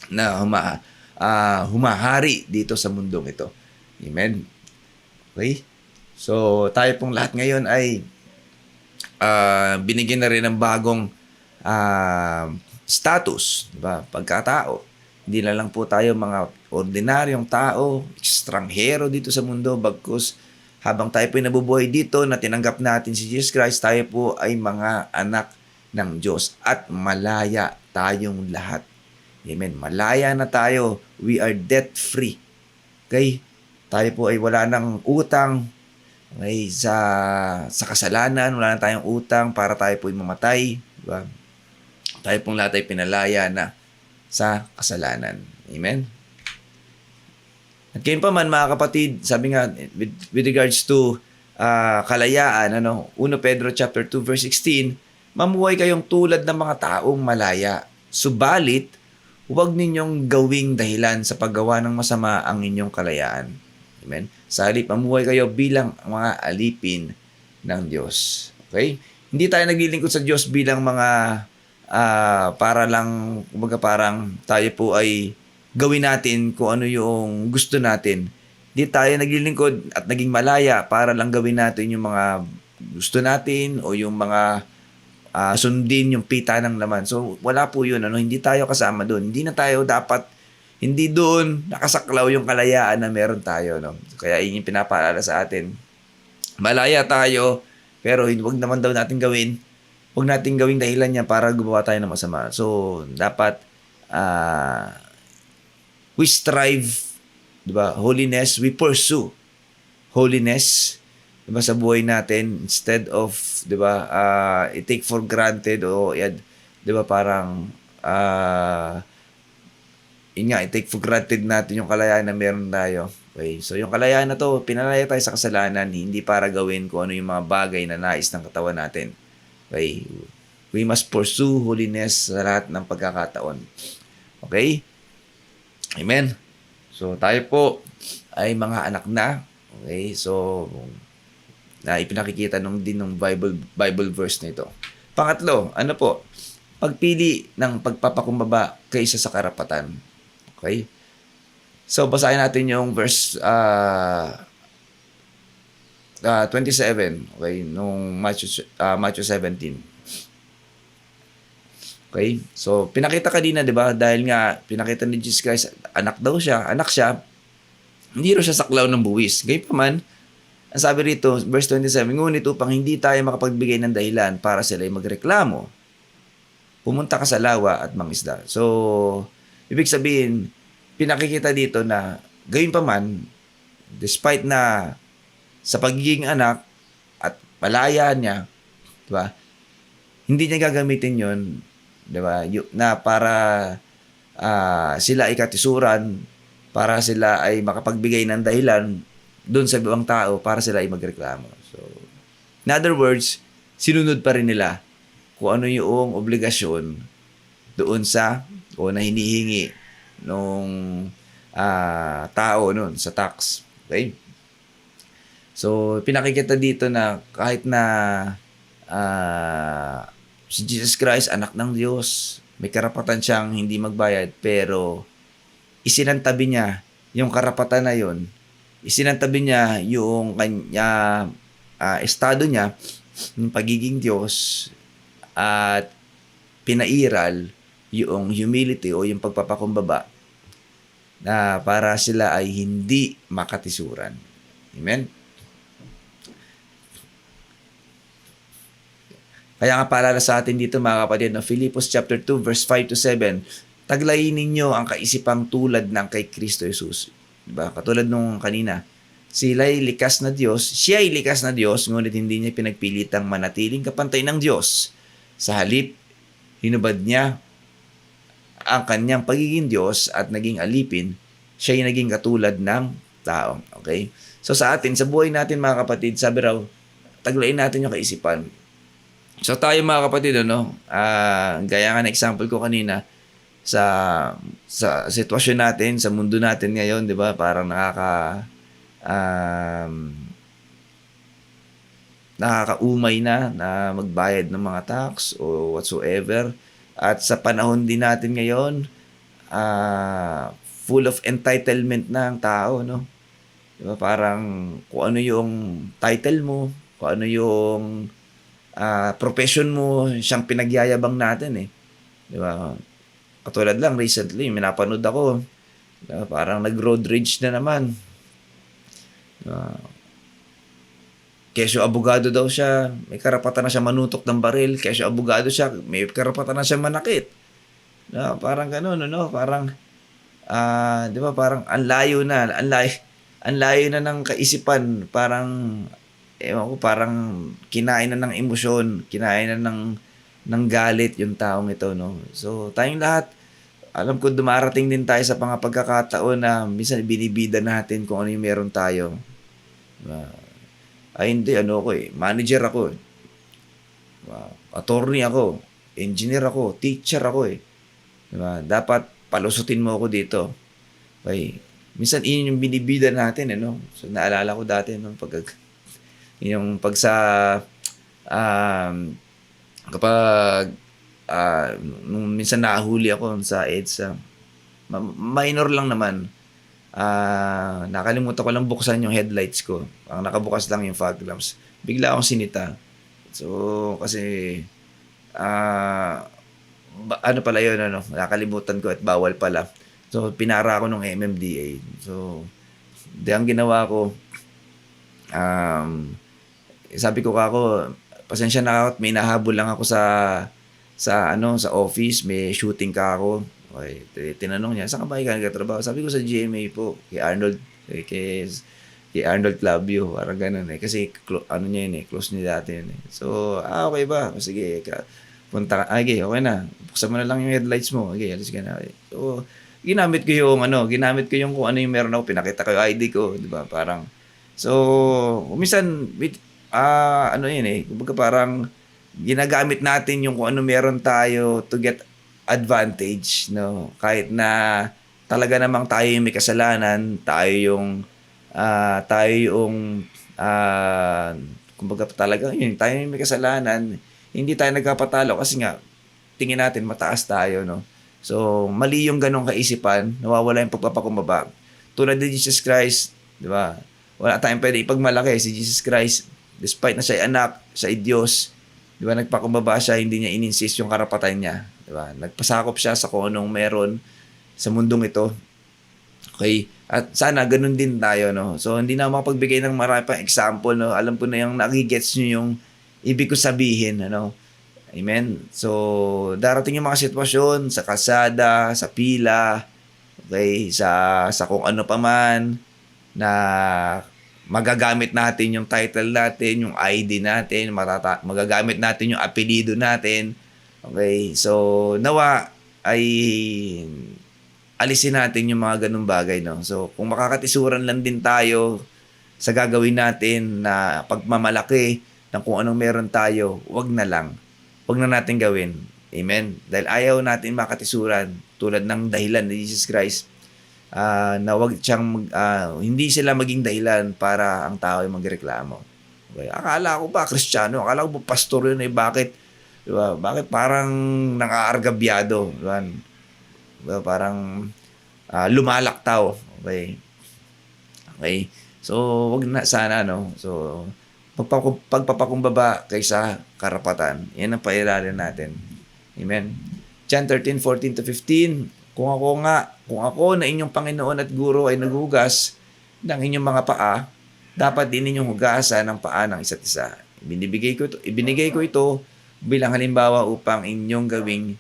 na humahari dito sa mundong ito. Amen. Okay? So, tayo pong lahat ngayon ay binigyan na rin ng bagong status, diba? Pagkatao. Hindi na lang po tayo mga ordinaryong tao, estranghero dito sa mundo, bagkus habang tayo po ay nabubuhay dito na tinanggap natin si Jesus Christ, tayo po ay mga anak ng Diyos at malaya tayong lahat. Amen. Malaya na tayo. We are debt-free. Okay? Tayo po ay wala ng utang. Okay? Sa kasalanan, wala na tayong utang para tayo po ay mamatay. Diba? Tayo pong lahat ay pinalaya na sa kasalanan. Amen. At kayo pa man mga kapatid, sabi nga with regards to kalayaan, 1 Pedro chapter 2 verse 16, mamuhay kayong tulad ng mga taong malaya. Subalit, huwag ninyong gawing dahilan sa paggawa ng masama ang inyong kalayaan. Amen. Sa halip, mamuhay kayo bilang mga alipin ng Diyos. Okay? Hindi tayo naglilingkod sa Diyos bilang mga para lang, kumbaga parang tayo po ay gawin natin kung ano yung gusto natin. Di tayo naglilingkod at naging malaya para lang gawin natin yung mga gusto natin o yung mga sundin yung pita ng laman. So, wala po yun. Hindi tayo kasama doon. Hindi na tayo dapat, hindi doon nakasaklaw yung kalayaan na meron tayo. Kaya yun yung pinapaalala sa atin. Malaya tayo, pero huwag naman daw natin gawin. Huwag natin gawing dahilan niya para gumawa tayo ng masama. So, dapat we strive, diba? Holiness, we pursue holiness, diba, sa buhay natin instead of, diba, i-take for granted o diba, parang i-take for granted natin yung kalayaan na meron tayo. Okay? So, yung kalayaan na to, pinalaya tayo sa kasalanan, hindi para gawin kung ano yung mga bagay na nais ng katawan natin. Okay? We must pursue holiness sa lahat ng pagkakataon. Okay? Amen. So, tayo po ay mga anak na. Okay? So, na ipinakikita din ng Bible verse nito. Pangatlo, ano po? pagpili ng pagpapakumbaba kaysa sa karapatan. Okay? So, basahin natin yung verse 27, okay, nung Matthew 17. Okay? So, pinakita kanina, di ba? Dahil nga, pinakita ni Jesus Christ, anak siya, hindi rin siya saklaw ng buwis. Gayunpaman, ang sabi rito, verse 27, ngunit upang hindi tayo makapagbigay ng dahilan para sila ay magreklamo, pumunta ka sa lawa at mangisda. So, ibig sabihin, pinakikita dito na, gayunpaman, despite na sa pagiging anak at malaya niya, di ba? Hindi niya gagamitin yon, di ba? Na para sila ay katisuran, para sila ay makapagbigay ng dahilan doon sa ibang tao para sila ay magreklamo. So, in other words, sinunod pa rin nila kung ano yung obligasyon doon sa o na hinihingi nung tao noon sa tax. Okay? So, pinakikita dito na kahit na si Jesus Christ, anak ng Diyos, may karapatan siyang hindi magbayad, pero isinantabi niya yung karapatan na yun. Isinantabi niya yung kanya estado niya, yung pagiging Diyos, at pinairal yung humility o yung pagpapakumbaba na para sila ay hindi makatisuran. Amen? Kaya nga paalala sa atin dito mga kapatid, no? Philippians chapter 2 verse 5 to 7, taglayin ninyo ang kaisipang tulad ng kay Kristo Jesus. Diba? Katulad nung kanina, siya ay likas na Diyos, ngunit hindi niya pinagpilitang manatiling kapantay ng Diyos. Sa halip, hinubad niya ang kanyang pagiging Diyos at naging alipin, siya ay naging katulad ng tao. Okay? So sa atin, sa buhay natin mga kapatid, sabi raw, taglayin natin yung kaisipan. So tayo mga kapatid, gaya nga na example ko kanina, sa sitwasyon natin, sa mundo natin ngayon, 'di ba? Parang nakakaumay na magbayad ng mga tax o whatsoever. At sa panahon din natin ngayon, full of entitlement na ang tao, no? 'Di ba? Parang kung ano yung title mo, kung ano yung profession mo, siyang pinagyayabang natin, 'di ba? Katulad lang, recently, minapanood ako, parang nag-road rage na naman. Kesyo abogado daw siya, may karapatan na siya manutok ng baril. Kesyo abogado siya, may karapatan na siya manakit. Parang gano'n, parang, di ba, parang ang layo na ng kaisipan. Parang, parang kinain na ng emosyon, kinain na ng galit yung taong ito, no? So, tayong lahat, alam ko dumarating din tayo sa mga pagkakataon na minsan binibida natin kung ano yung meron tayo. Hindi, manager ako. Attorney ako, engineer ako, teacher ako. Diba? Dapat palusutin mo ako dito. Okay. Minsan, yun yung binibida natin, So, naalala ko dati, kapag nung minsan nahuli ako sa EDSA, minor lang naman, nakalimutan ko lang buksan yung headlights ko. Ang nakabukas lang yung fog lamps. Bigla akong sinita. So, kasi pala yun, nakalimutan ko at bawal pala. So, pinara ako ng MMDA. So, ang ginawa ko, sabi ko pasensya na ako at may nahabol lang ako sa office, may shooting ka ako. Okay, tinanong niya, saan ka ba nagtatrabaho? Sabi ko sa GMA po, kay Arnold Clavio, parang ganun kasi niya yun close niya dati yun So, okay ba? Sige, punta ka. Okay na. Buksan mo na lang yung headlights mo. Okay, alis ka na. So, ginamit ko yung kung ano yung meron ako, pinakita ko yung ID ko, di ba? Parang, so, minsan, kumbaga parang ginagamit natin yung kung ano meron tayo to get advantage, no? Kahit na talaga namang tayo yung may kasalanan, tayo yung kumbaga talaga yun, tayo yung may kasalanan, hindi tayo nagkapatalo kasi nga tingin natin mataas tayo, no? So, mali yung ganong kaisipan, nawawala yung pagpapakumbaba. Tulad ni Jesus Christ, di ba? Wala tayong pwede ipagmalaki si Jesus Christ. Despite na siya ay anak, siya ay Diyos, di ba? Nagpakumbaba siya, hindi niya ininsist yung karapatan niya, di ba? Nagpasakop siya sa kung anong meron sa mundong ito. Okay? At sana ganun din tayo, no? So, hindi na makapagbigay ng marami pang example, no? Alam ko na yung nagigets nyo yung ibig ko sabihin, ano? Amen? So, darating yung mga sitwasyon sa kalsada, sa pila, okay? Sa kung ano pa man, na magagamit natin yung title natin, yung ID natin, magagamit natin yung apelido natin. Okay? So, nawa ay alisin natin yung mga ganung bagay, no? So, kung makakatisuran lang din tayo sa gagawin natin na pagmamalaki ng kung anong meron tayo, wag na lang. Wag na natin gawin. Amen? Dahil ayaw natin makatisuran tulad ng dahilan ni Jesus Christ na wag siyang hindi sila maging dahilan para ang tao ay magreklamo. Okay? Akala ko ba Kristiyano? Akala ko ba pastor yun? Bakit? Diba? Bakit parang nangaargabyado? Diba? Diba? Parang lumalaktaw. Okay? Okay? So, wag na sana, no? So, pagpapakumbaba kaysa karapatan. Yan ang pairalin natin. Amen? John 13:14-15, kung ako na inyong Panginoon at Guro ay naghugas ng inyong mga paa, dapat din ninyong hugasan ng paa ng isa't isa. Ibinigay ko ito bilang halimbawa upang inyong gawin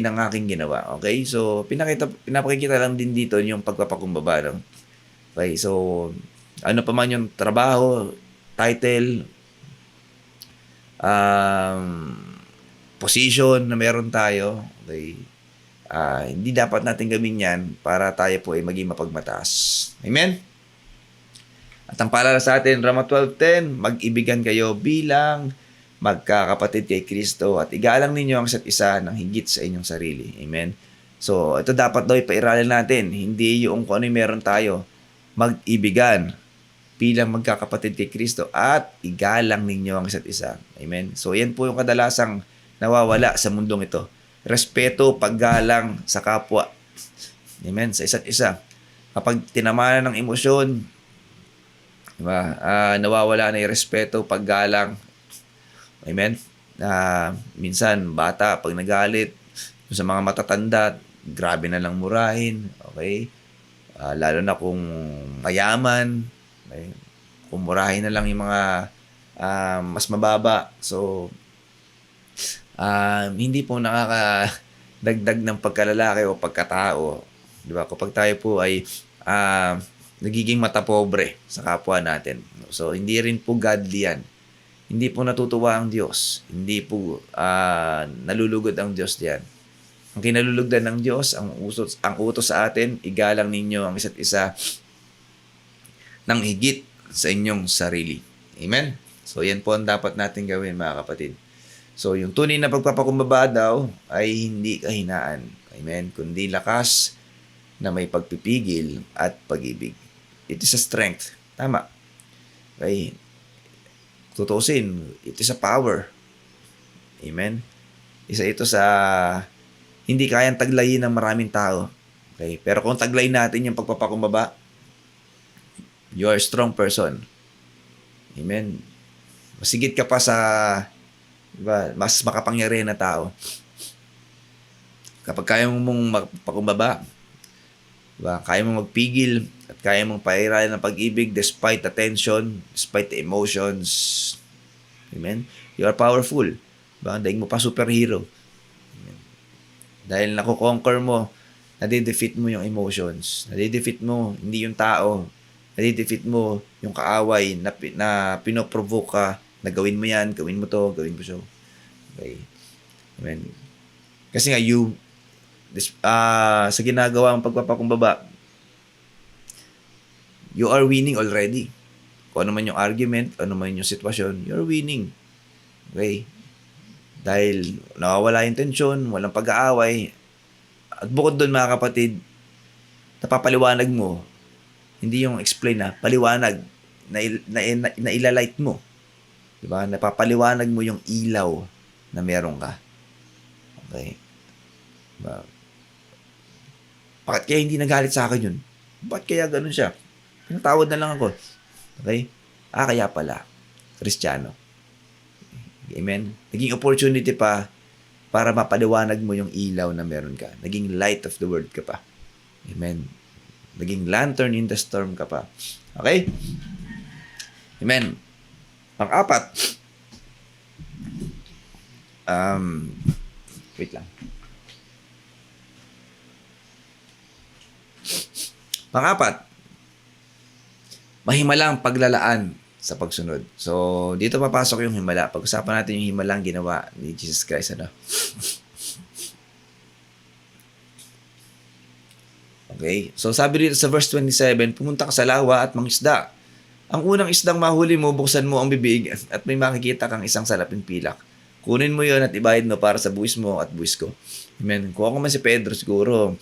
ang aking ginawa. Okay? So, pinapakikita lang din dito yung pagpapakumbaba. No? Okay? So, ano pa man yung trabaho, title, position na meron tayo, okay, hindi dapat natin gawin yan para tayo po ay maging mapagmataas. Amen? At ang paalala sa atin, Roma 12:10, mag-ibigan kayo bilang magkakapatid kay Kristo at igalang ninyo ang isa't isa ng higit sa inyong sarili. Amen? So, ito dapat daw ipairalin natin. Hindi yung kung ano yung meron tayo. Mag-ibigan bilang magkakapatid kay Kristo at igalang ninyo ang isa't isa. Amen? So, yan po yung kadalasang nawawala sa mundong ito. Respeto, paggalang sa kapwa. Amen? Sa isa't isa. Kapag tinamanan ng emosyon, diba, nawawala na yung respeto, paggalang. Amen? Minsan, bata, pag nagalit, sa mga matatanda, grabe na lang murahin. Okay? Lalo na kung mayaman, okay? Kumurahin na lang yung mga mas mababa. So, hindi po nakakadagdag ng pagkalalaki o pagkatao. Di ba? Kapag tayo po ay nagiging matapobre sa kapwa natin. So, hindi rin po godly yan. Hindi po natutuwa ang Diyos. Hindi po nalulugod ang Diyos diyan. Ang kinalulugdan ng Diyos, ang utos sa atin, igalang ninyo ang isa't isa ng higit sa inyong sarili. Amen? So, yan po ang dapat natin gawin, mga kapatid. So, yung tunay na pagpapakumbaba daw ay hindi kahinaan. Amen? Kundi lakas na may pagpipigil at pag-ibig. It is a strength. Tama. Okay? Tutusin, it is a power. Amen? Isa ito sa hindi kayang taglayin ng maraming tao. Okay? Pero kung taglayin natin yung pagpapakumbaba, you are a strong person. Amen. Masigit ka pa sa, diba, mas makapangyarihan na tao. Kapag kaya mong magpakumbaba, diba, kaya mong magpigil at kaya mong pairalin ng pag-ibig despite the tension, despite the emotions. Amen. You are powerful. Diba? Daig mo pa superhero. Amen. Dahil nakukonquer mo, nadidefeat mo yung emotions. Nadidefeat mo, hindi yung tao. Nadidefeat mo yung kaaway na pinoprovoke ka na gawin mo yan, gawin mo to, gawin mo so. Okay. Amen. Kasi nga, sa ginagawa ang pagpapakumbaba, you are winning already. Kung ano man yung argument, ano man yung sitwasyon, you are winning. Okay? Dahil nawawala yung tensyon, walang pag-aaway. At bukod doon, mga kapatid, napapaliwanag mo, hindi yung explain na, paliwanag, na ilalight mo. Diba? Napapaliwanag mo yung ilaw na meron ka. Okay? Diba? Bakit kaya hindi nagalit sa akin yun? Bakit kaya ganun siya? Pinatawad na lang ako. Okay? Kaya pala. Kristiyano. Amen? Naging opportunity pa para mapaliwanag mo yung ilaw na meron ka. Naging light of the world ka pa. Amen? Naging lantern in the storm ka pa. Okay? Amen? Pang-apat. Wait lang. Pang-apat. Mahimalang paglalaan sa pagsunod. So, dito papasok yung himala. Pag-usapan natin yung himalang ginawa ni Jesus Christ. Ano? Okay? So, sabi dito sa verse 27, pumunta ka sa lawa at mangisda. Ang unang isdang mahuli mo, buksan mo ang bibig at may makikita kang isang salaping pilak. Kunin mo yon at ibayad mo para sa buwis mo at buwis ko. Amen. Kung ako man si Pedro, siguro,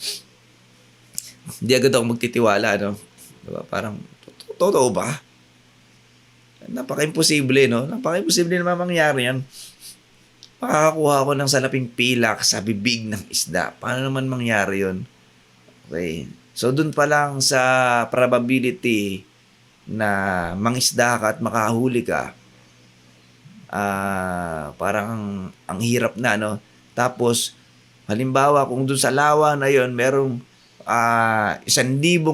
hindi agad ako magtitiwala, no? Diba? Parang, totoo ba? Napaka-imposible, no? Napaka-imposible naman mangyari yan. Makakakuha ako ng salaping pilak sa bibig ng isda. Paano naman mangyari yon? Okay. So, dun pa lang sa probability na mangisda ka at makahuli ka, parang ang hirap na, no? Tapos, halimbawa, kung dun sa lawa na yon merong 1,000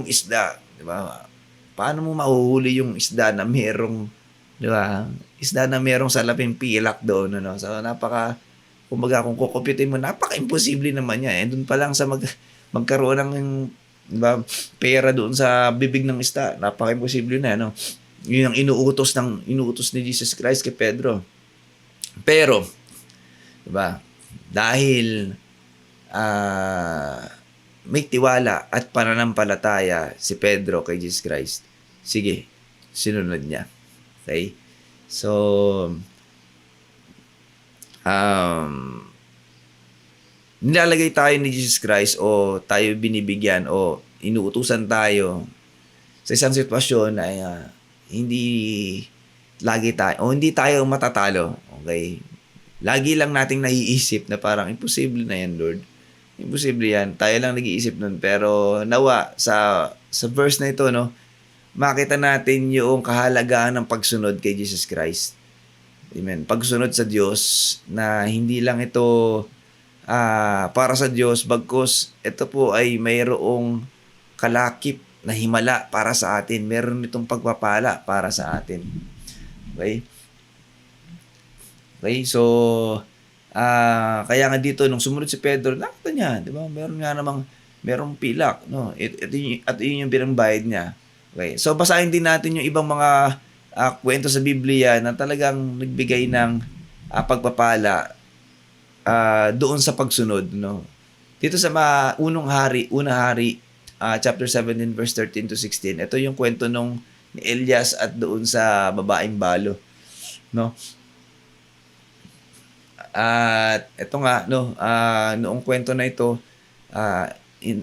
isda, di ba? Paano mo mahuhuli yung isda na merong, di ba? Isda na merong salaping pilak doon, ano? So, kumbaga, kung kukupitin mo, napaka-imposible naman niya. Doon pa lang sa magkaroon ng, di ba, pera doon sa bibig ng isda, napaka-imposible na, ano? Yun ang inuutos ni Jesus Christ kay Pedro. Pero, di ba? Dahil, may tiwala at pananampalataya si Pedro kay Jesus Christ. Sige, sinunod niya. Okay? So, nilalagay tayo ni Jesus Christ o tayo binibigyan o inuutusan tayo sa isang sitwasyon na hindi tayo matatalo. Okay? Lagi lang nating naiisip na parang imposible na yan, Lord. Imposible yan. Tayo lang nag-iisip nun. Pero nawa, sa verse na ito, no, makita natin yung kahalagahan ng pagsunod kay Jesus Christ. Amen. Pagsunod sa Diyos na hindi lang ito para sa Diyos, bagkus ito po ay mayroong kalakip na himala para sa atin. Meron itong pagpapala para sa atin. Okay? Okay, so kaya nga dito, nung sumunod si Pedro, nakita niya, di ba? Merong pilak, no? At yun yung pinambayad niya. Okay, so basahin din natin yung ibang mga kwento sa Biblia na talagang nagbigay ng pagpapala doon sa pagsunod, no? Dito sa unang hari, chapter 17, verse 13 to 16, ito yung kwento ni Elias at doon sa babaeng balo, no? At ito nga, no, noong kwento na ito,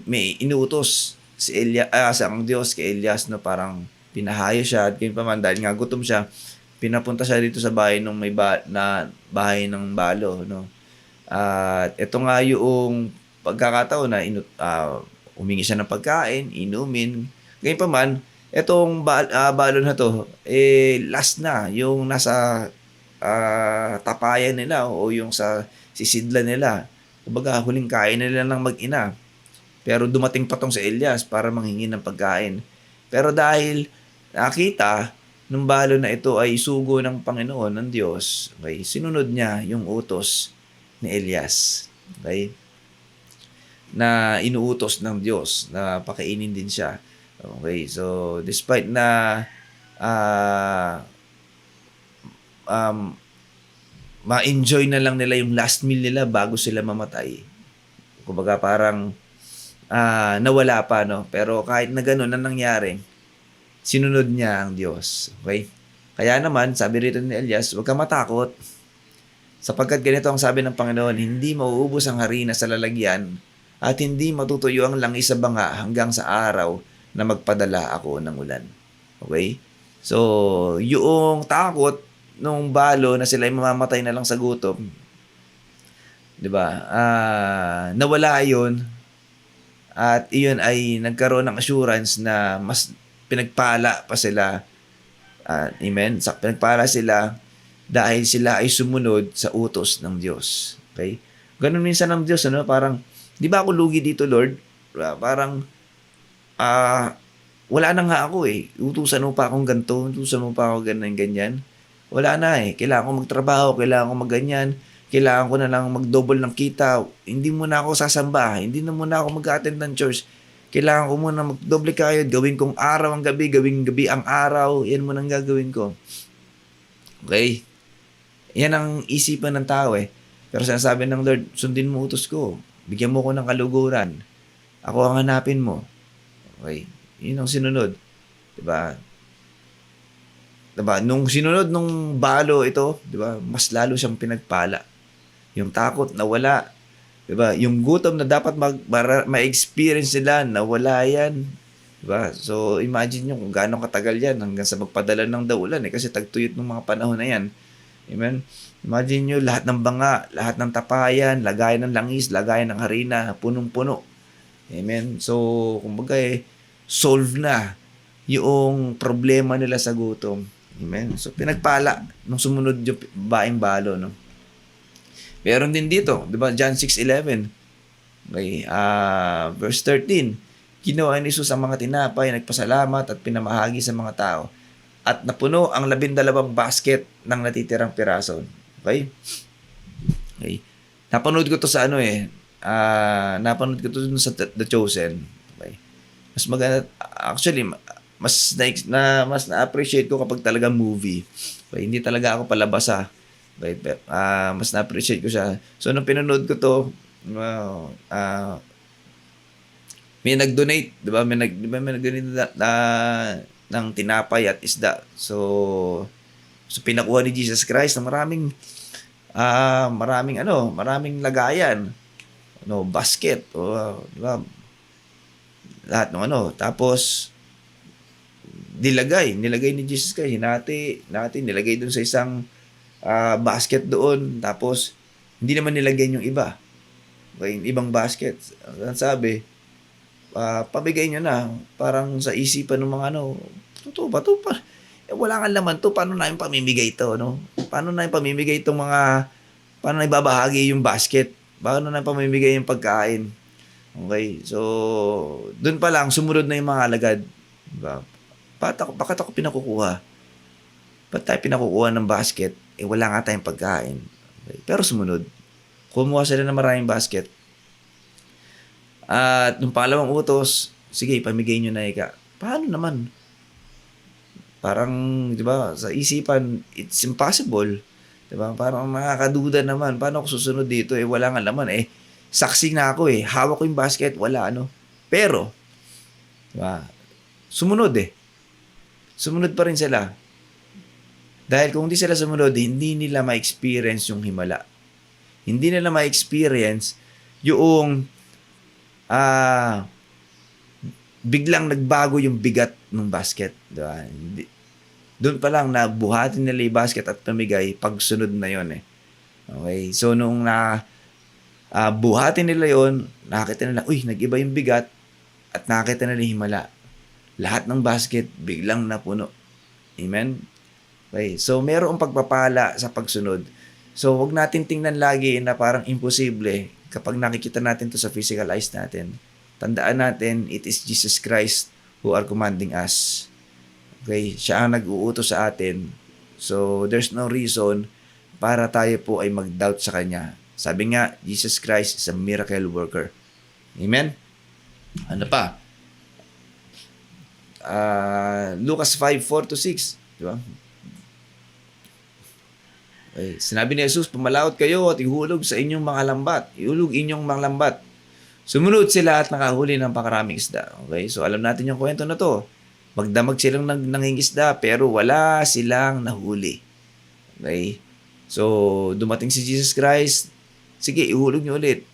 may inuutos si Elias, ang Diyos kay Elias, no, parang pinahayo siya at ganyan pa man, dahil nga gutom siya, pinapunta siya dito sa bahay ng bahay ng balo, no. At ito nga yung pagkakataon na humingi siya ng pagkain, inumin, ganyan pa man, itong balo na to, last na, yung nasa tapayan nila o yung sa sisidla nila. Kumbaga, huling kain nila ng mag-ina. Pero dumating pa tong si Elias para manghingi ng pagkain. Pero dahil nakita ng balo na ito ay sugo ng Panginoon, ng Diyos, okay, sinunod niya yung utos ni Elias. Okay? Na inuutos ng Diyos na pakainin din siya. Okay, so despite na ma-enjoy na lang nila yung last meal nila bago sila mamatay. Kumbaga parang nawala pa, no? Pero kahit na gano'n na nangyari, sinunod niya ang Diyos. Okay? Kaya naman, sabi rito ni Elias, huwag ka matakot. Sapagkat ganito ang sabi ng Panginoon, hindi mauubos ang harina sa lalagyan at hindi matutuyo ang langis sa banga hanggang sa araw na magpadala ako ng ulan. Okay? So, yung takot nung balo na sila ay mamamatay na lang sa gutom, 'di ba? Nawala 'yon at iyon ay nagkaroon ng assurance na mas pinagpala pa sila. Amen. Sa pinagpala sila dahil sila ay sumunod sa utos ng Diyos. Okay? Ganun minsan ng Diyos, ano? Parang, di ba ako lugi dito, Lord? Parang, wala na nga ako eh. Utusan mo pa akong ganito, utusan mo pa ako ganyan. Wala na eh. Kailangan ko magtrabaho, kailangan ko magganyan, kailangan ko na lang mag-double ng kita. Hindi mo na ako sasamba, hindi na muna ako mag-attend ng church. Kailangan ko muna mag-double kayod, gawin kong araw ang gabi, gawing gabi ang araw, yan muna ang gagawin ko. Okay? Yan ang isipan ng tao eh. Pero sinasabi ng Lord, sundin mo utos ko. Bigyan mo ko ng kaluguran. Ako ang hanapin mo. Okay? Yun ang sinunod. Diba? Diba? Nung sinunod nung balo ito, diba? Mas lalo siyang pinagpala. Yung takot nawala. Diba? Yung gutom na dapat ma-experience nila, nawala yan. Diba? So, imagine nyo kung gaano katagal yan hanggang sa magpadala ng daulan eh. Kasi tagtuyot ng mga panahon na yan. Amen? Imagine nyo, lahat ng banga, lahat ng tapayan, lagayan ng langis, lagayan ng harina, punong-puno. Amen? So, kumbaga solve na yung problema nila sa gutom. Amen? So, pinagpala nung sumunod yung baing balo, no? Meron din dito, di ba? John 6:11. Okay, verse 13. Ginawa ni Jesus ang mga tinapay, nagpasalamat at pinamahagi sa mga tao. At napuno ang 12 basket ng natitirang piraso. Okay? Okay. Napanood ko to sa napanood ko to sa The Chosen. Okay. Mas maganda, actually, mas na-appreciate ko kapag talaga movie. Okay. Hindi talaga ako palabas okay. Mas na-appreciate ko siya. So, nung pinanood ko to, may nag-donate, di ba? May nag-donate ng tinapay at isda. So pinakuha ni Jesus Christ ng maraming lagayan. Basket. Di ba? Lahat ng Tapos, nilagay ni Jesus Christ. Hinati, nilagay dun sa isang basket doon. Tapos, hindi naman nilagay yung iba. Okay, yung ibang basket. Ang sabi, pabigay nyo na. Parang sa isipan ng mga totoo ba ito? Wala nga laman to. Paano na yung pamimigay ito? Paano na yung pamimigay itong paano na ibabahagi yung basket? Paano na yung pamimigay yung pagkain? Okay, so, dun pa lang, sumunod na yung mga alagad. Diba? Bakit ako pinakukuha? Ba't tayo pinakukuha ng basket? Wala nga tayong pagkain. Okay. Pero sumunod. Kumuha sila ng maraming basket. At nung pangalawang utos, sige, pamigay nyo na ika. Paano naman? Parang, di ba, sa isipan, it's impossible. Di ba? Parang nakakaduda naman. Paano ako susunod dito? Wala nga laman. Saksi na ako Hawak ko yung basket, wala Pero, di ba, sumunod Sumunod pa rin sila. Dahil kung hindi sila sumunod, hindi nila ma-experience yung himala. Hindi nila ma-experience yung biglang nagbago yung bigat ng basket. Diba? Doon pa lang na buhatin nila yung basket at pamigay, pagsunod na yon Okay? So, nung buhatin nila yon, nakita nila, nag-iba yung bigat at nakita nila yung himala. Lahat ng basket biglang napuno. Amen? Okay, so merong pagpapala sa pagsunod. So wag natin tingnan lagi na parang imposible kapag nakikita natin to sa physical eyes natin. Tandaan natin, it is Jesus Christ who are commanding us. Okay, siya ang nag-uutos sa atin. So there's no reason para tayo po ay mag-doubt sa Kanya. Sabi nga, Jesus Christ is a miracle worker. Amen? Ano pa? Lucas 5:4-6. Diba? Okay. Sinabi ni Jesus, pumalawat kayo at ihulog sa inyong mga lambat. Ihulog inyong mga lambat. Sumunod sila at nakahuli ng pakaraming isda. Okay? So, alam natin yung kwento na to. Magdamag silang nangingisda pero wala silang nahuli. Okay? So, dumating si Jesus Christ. Sige, ihulog nyo ulit.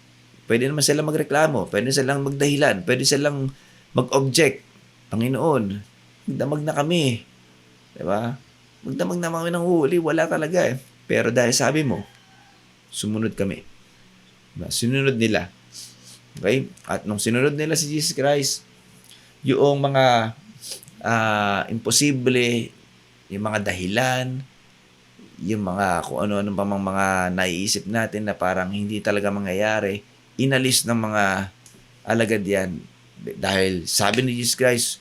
Pwede naman silang magreklamo. Pwede silang magdahilan. Pwede silang mag-object. Panginoon, magdamag na kami. Diba? Magdamag na kami ng huli. Wala talaga Pero dahil sabi mo, sumunod kami. Diba? Sinunod nila. Okay? At nung sinunod nila si Jesus Christ, yung mga imposible, yung mga dahilan, yung mga kung ano-ano pa mga naiisip natin na parang hindi talaga mangyayari, inalis ng mga alagad yan. Dahil sabi ni Jesus Christ,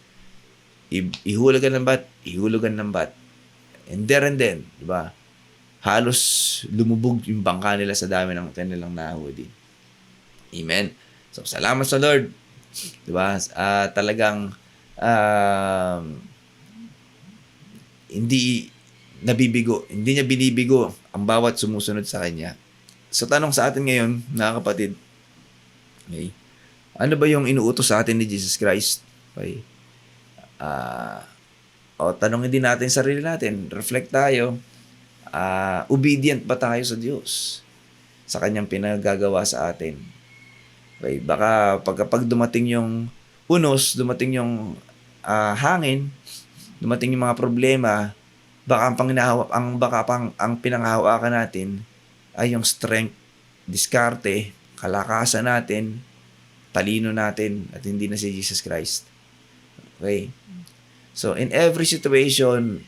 ihulugan ng bat, ihulugan ng bat. And then, di ba? Halos lumubog yung bangka nila sa dami ng kanilang nahuli. Amen. So, salamat sa Lord. Di ba? Talagang hindi nabibigo, hindi niya binibigo ang bawat sumusunod sa Kanya. So, tanong sa atin ngayon, mga kapatid, okay, ano ba yung inuutos sa atin ni Jesus Christ? Okay. Tanongin din natin sarili natin, reflect tayo, obedient ba tayo sa Diyos? Sa Kanyang pinagagawa sa atin. Okay, baka pag dumating yung unos, dumating yung hangin, dumating yung mga problema, baka ang pinanghahawakan natin ay yung strength, diskarte, kalakasan natin, talino natin, at hindi na si Jesus Christ. Okay? So, in every situation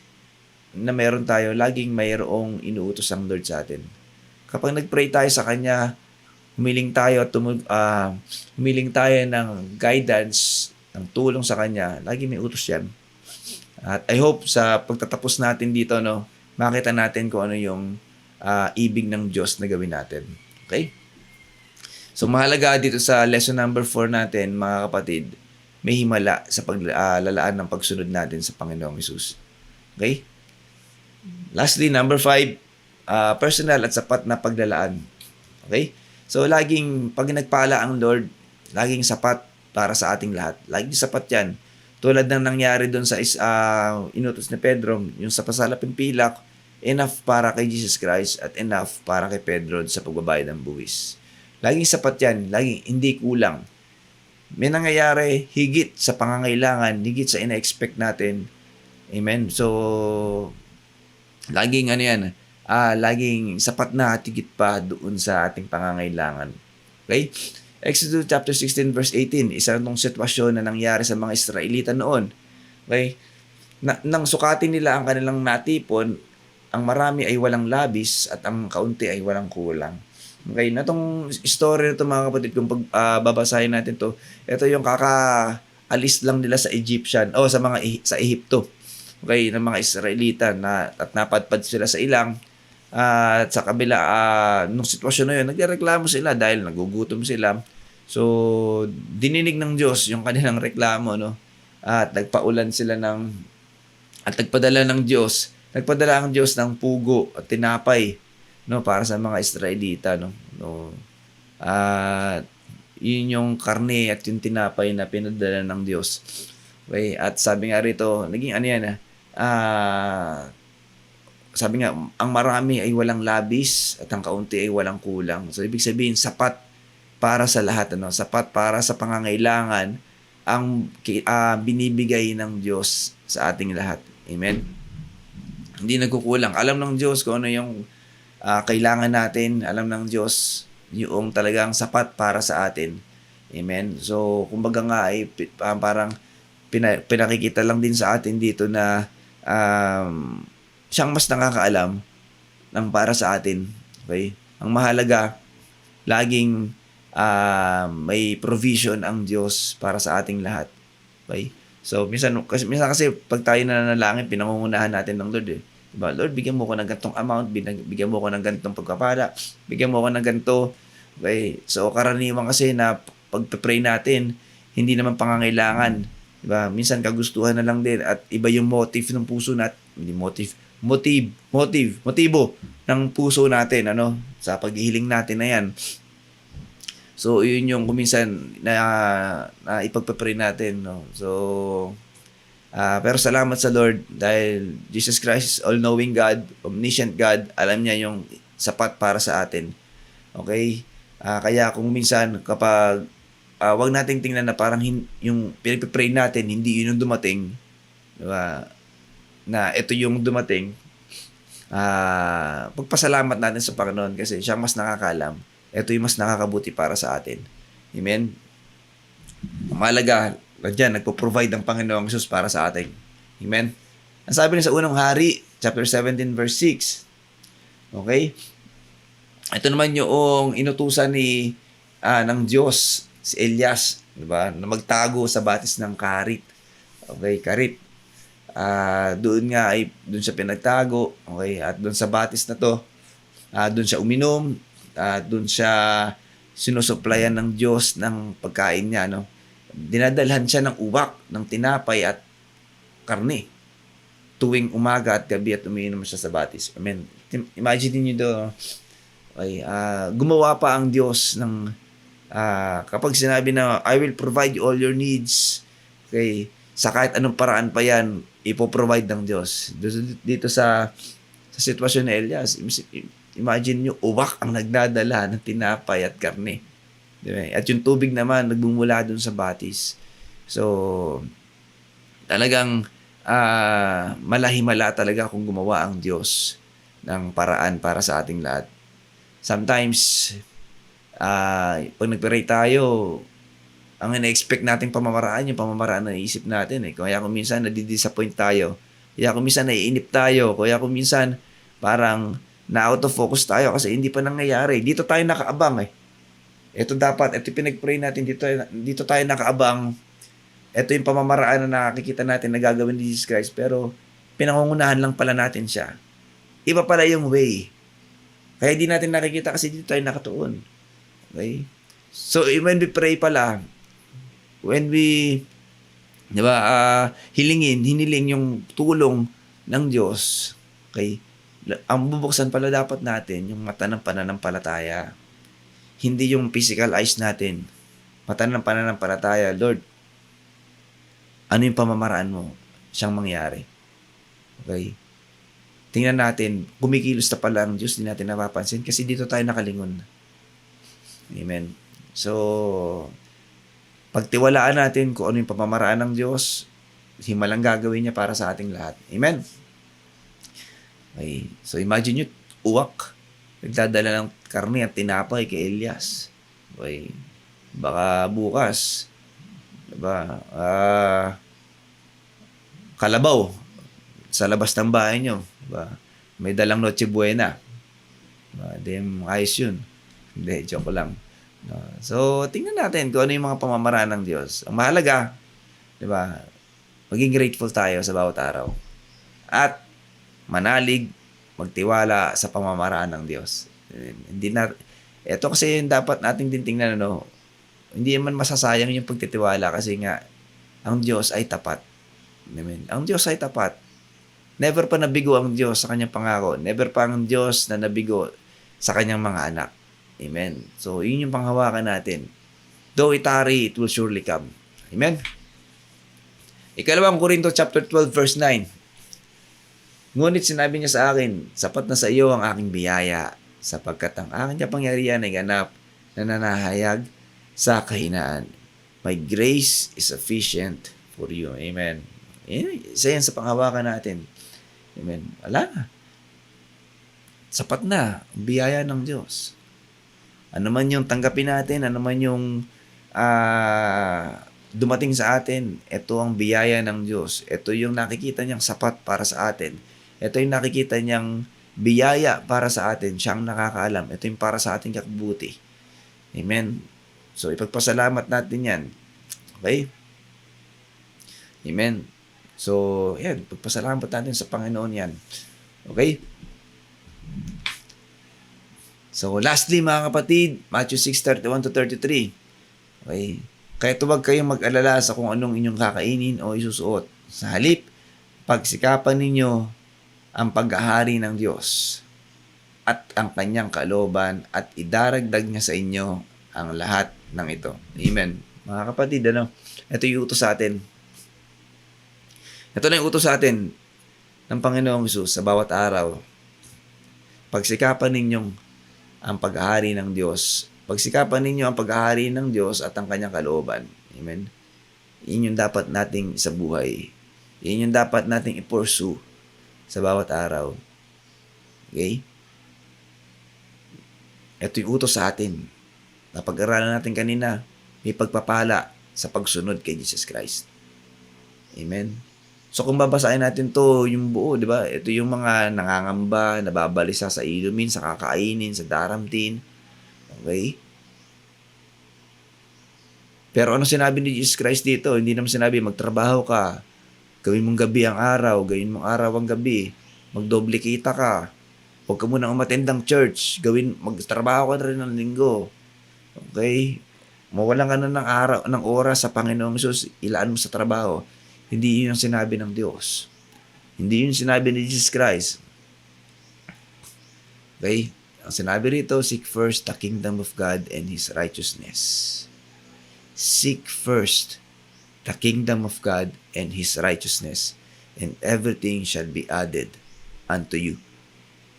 na meron tayo, laging mayroong inuutos ang Lord sa atin. Kapag nag-pray tayo sa Kanya, humiling tayo at humiling tayo ng guidance, ng tulong sa Kanya, lagi may utos yan. At I hope sa pagtatapos natin dito, makita natin kung ano yung ibig ng Diyos na gawin natin. Okay? So, mahalaga dito sa lesson number 4 natin, mga kapatid, may himala sa paglalaan ng pagsunod natin sa Panginoong Hesus. Okay? Lastly, number 5, personal at sapat na paglalaan. Okay? So, laging, pag nagpala ang Lord, laging sapat para sa ating lahat. Laging sapat yan. Tulad ng nangyari doon sa inutos ni Pedro, yung sa pasalaping pilak, enough para kay Jesus Christ at enough para kay Pedro sa pagbabayad ng buwis. Laging sapat yan. Laging hindi kulang. May nangyayari higit sa pangangailangan, higit sa ina-expect natin. Amen? So, laging laging sapat na at higit pa doon sa ating pangangailangan. Okay? Exodus chapter 16 verse 18, isa nung sitwasyon na nangyari sa mga Israelita noon. Okay? Nang sukatin nila ang kanilang natipon, ang marami ay walang labis at ang kaunti ay walang kulang. Okay, na tong story na to, mga kapatid, kung babasahin natin to, ito yung kakaalis lang nila sa Egyptian o sa Ehipto. Okay, ng mga Israelita at napadpad sila sa ilang at sa kabila nung sitwasyon na yun, nagreklamo sila dahil nagugutom sila. So, dininig ng Diyos yung kanilang reklamo, at nagpadala ang Diyos ng pugo at tinapay, para sa mga Israelita, yun yung karne at yung tinapay na pinadala ng Diyos. Okay, at sabi nga rito, naging sabi nga, ang marami ay walang labis at ang kaunti ay walang kulang. So, ibig sabihin, sapat para sa lahat, sapat para sa pangangailangan ang binibigay ng Diyos sa ating lahat. Amen? Hindi nagkukulang. Alam ng Diyos kung ano yung kailangan natin. Alam ng Diyos yung talagang sapat para sa atin. Amen? So, kumbaga nga ay parang pinakikita lang din sa atin dito na siyang mas nakakaalam ng para sa atin. Okay? Ang mahalaga, laging may provision ang Diyos para sa ating lahat. Okay? So, minsan kasi pag tayo nananalangin, pinangungunahan natin ng Lord. Diba? Lord, bigyan mo ko ng ganitong amount, bigyan mo ko ng ganitong pagpapala, bigyan mo ko ng ganito. Okay? So, karaniwan kasi na pag-pray natin, hindi naman pangangailangan. Diba? Minsan kagustuhan na lang din at iba yung motive ng puso natin. Hindi motibo ng puso natin, sa paghihiling natin na yan. So, yun yung kuminsan na ipagpapray natin, So, pero salamat sa Lord dahil Jesus Christ is all-knowing God, omniscient God, alam niya yung sapat para sa atin. Okay? Kaya kung minsan kapag wag nating tingnan na parang yung pinagpipray natin, hindi yun yung dumating, diba? Na ito yung dumating, pagpasalamat natin sa Panginoon kasi siya mas nakakalam. ito yung mas nakakabuti para sa atin. Amen? Ang mahalaga, dyan, nagpo-provide ang Panginoong Jesus para sa atin. Amen? Ang sabi niya sa unang hari, chapter 17, verse 6. Okay? Ito naman yung inutusan ng Diyos, si Elias, di ba? Na magtago sa batis ng karit. Okay, karit. Doon siya pinagtago. Okay, at doon sa batis na to, doon siya uminom, doon siya sinusuplayan ng Diyos ng pagkain niya, no? Dinadalhan siya ng uwak, ng tinapay at karne tuwing umaga at gabi at umiinom siya sa batis. Amen. Imagine niyo do, okay, gumawa pa ang Diyos ng kapag sinabi na I will provide you all your needs, okay, sa kahit anong paraan pa yan, ipoprovide ng Diyos. Dito sa sitwasyon ni Elias, imagine nyo, uwak ang nagdadala ng tinapay at karne. Diba? At yung tubig naman, nagbumula dun sa batis. So, talagang malahimala talaga kung gumawa ang Diyos ng paraan para sa ating lahat. Sometimes, pag nag-pray tayo, ang ina-expect nating pamamaraan, yung pamamaraan na naisip natin. Kaya kung minsan nadi-disappoint tayo, kaya kung minsan naiinip tayo, kaya kung minsan parang na-out of focus tayo kasi hindi pa nangyayari. Dito tayo nakaabang Ito pinag-pray natin, dito tayo nakaabang. Ito yung pamamaraan na nakikita natin na gagawin ni Jesus Christ, pero pinangungunahan lang pala natin siya. Iba pala yung way. Kaya di natin nakikita kasi dito tayo nakatuon. Okay? So, when we pray pala, when we, di ba, hiniling yung tulong ng Diyos, okay, ang bubuksan pala dapat natin yung mata ng pananampalataya. Hindi yung physical eyes natin. Mata ng pananampalataya. Lord, ano yung pamamaraan mo siyang mangyari? Okay? Tingnan natin, kumikilos na pala ang Diyos, di natin napapansin kasi dito tayo nakalingon. Amen. So, pagtiwalaan natin kung ano yung pamamaraan ng Diyos, himalang gagawin niya para sa ating lahat. Amen. Okay. So, imagine nyo, uwak. Nagdadala ng karne at tinapay kay Elias. Okay. Baka bukas, diba, kalabaw sa labas ng bahay nyo. Diba? May dalang Noche Buena. Diba? Ayos yun. Hindi, joke lang. No. So, tingnan natin kung ano yung mga pamamaraan ng Diyos. Ang mahalaga, di ba, maging grateful tayo sa bawat araw. At manalig, magtiwala sa pamamaraan ng Diyos. Ito kasi yung dapat nating din tingnan, hindi man masasayang yung pagtitiwala kasi nga, ang Diyos ay tapat. Amen. Ang Diyos ay tapat. Never pa nabigo ang Diyos sa kanyang pangako. Never pa ang Diyos na nabigo sa kanyang mga anak. Amen. So, yun yung panghawakan natin. Though it tarry, it will surely come. Amen. Ikalawang Korinto chapter 12 verse 9. Ngunit sinabi niya sa akin, sapat na sa iyo ang aking biyaya, sapagkat ang aking kapangyarihan ay ganap na nanahayag sa kahinaan. My grace is sufficient for you. Amen. Isa yan sa panghawakan natin. Amen. Wala na. Sapat na ang biyaya ng Diyos. Ano man yung tanggapin natin, ano man yung dumating sa atin, ito ang biyaya ng Diyos. Ito yung nakikita niyang sapat para sa atin. Ito yung nakikita niyang biyaya para sa atin. Siyang nakakaalam. Ito yung para sa ating kabuti. Amen. So, ipagpasalamat natin yan. Okay? Amen. So, yan. Ipagpasalamat natin sa Panginoon yan. Okay? So, lastly mga kapatid, Matthew 6:31-33. Okay? Kaya huwag kayong mag-alala sa kung anong inyong kakainin o isusuot. Sa halip, pagsikapan ninyo ang paghahari ng Diyos at ang kanyang kalooban at idaragdag niya sa inyo ang lahat ng ito. Amen. Mga kapatid, ito yung utos sa atin. Ito na yung utos sa atin ng Panginoong Hesus sa bawat araw. Pagsikapan ninyong ang paghahari ng Diyos. Pagsikapan ninyo ang paghahari ng Diyos at ang kanyang kalooban. Amen? Yun yung dapat nating sa buhay. Yun yung dapat nating i-pursue sa bawat araw. Okay? ito yung utos sa atin. Napag-aralan natin kanina, may pagpapala sa pagsunod kay Jesus Christ. Amen. So kung babasahin natin to yung buo, di ba? Ito yung mga nangangamba, nababalisa sa inumin, sa kakainin, sa daramtin. Okay? Pero ano sinabi ni Jesus Christ dito? Hindi naman sinabi, magtrabaho ka, gawin mong gabi ang araw, gawin mong araw ang gabi, magdoble kita ka, huwag ka muna umattend ng church, magtrabaho ka na rin ng linggo. Okay? Mawalan ka na ng araw, ng oras sa Panginoong Hesus, ilaan mo sa trabaho. Hindi yun ang sinabi ng Diyos. Hindi yun sinabi ni Jesus Christ. Okay? Ang sinabi rito, seek first the kingdom of God and His righteousness. Seek first the kingdom of God and His righteousness, and everything shall be added unto you.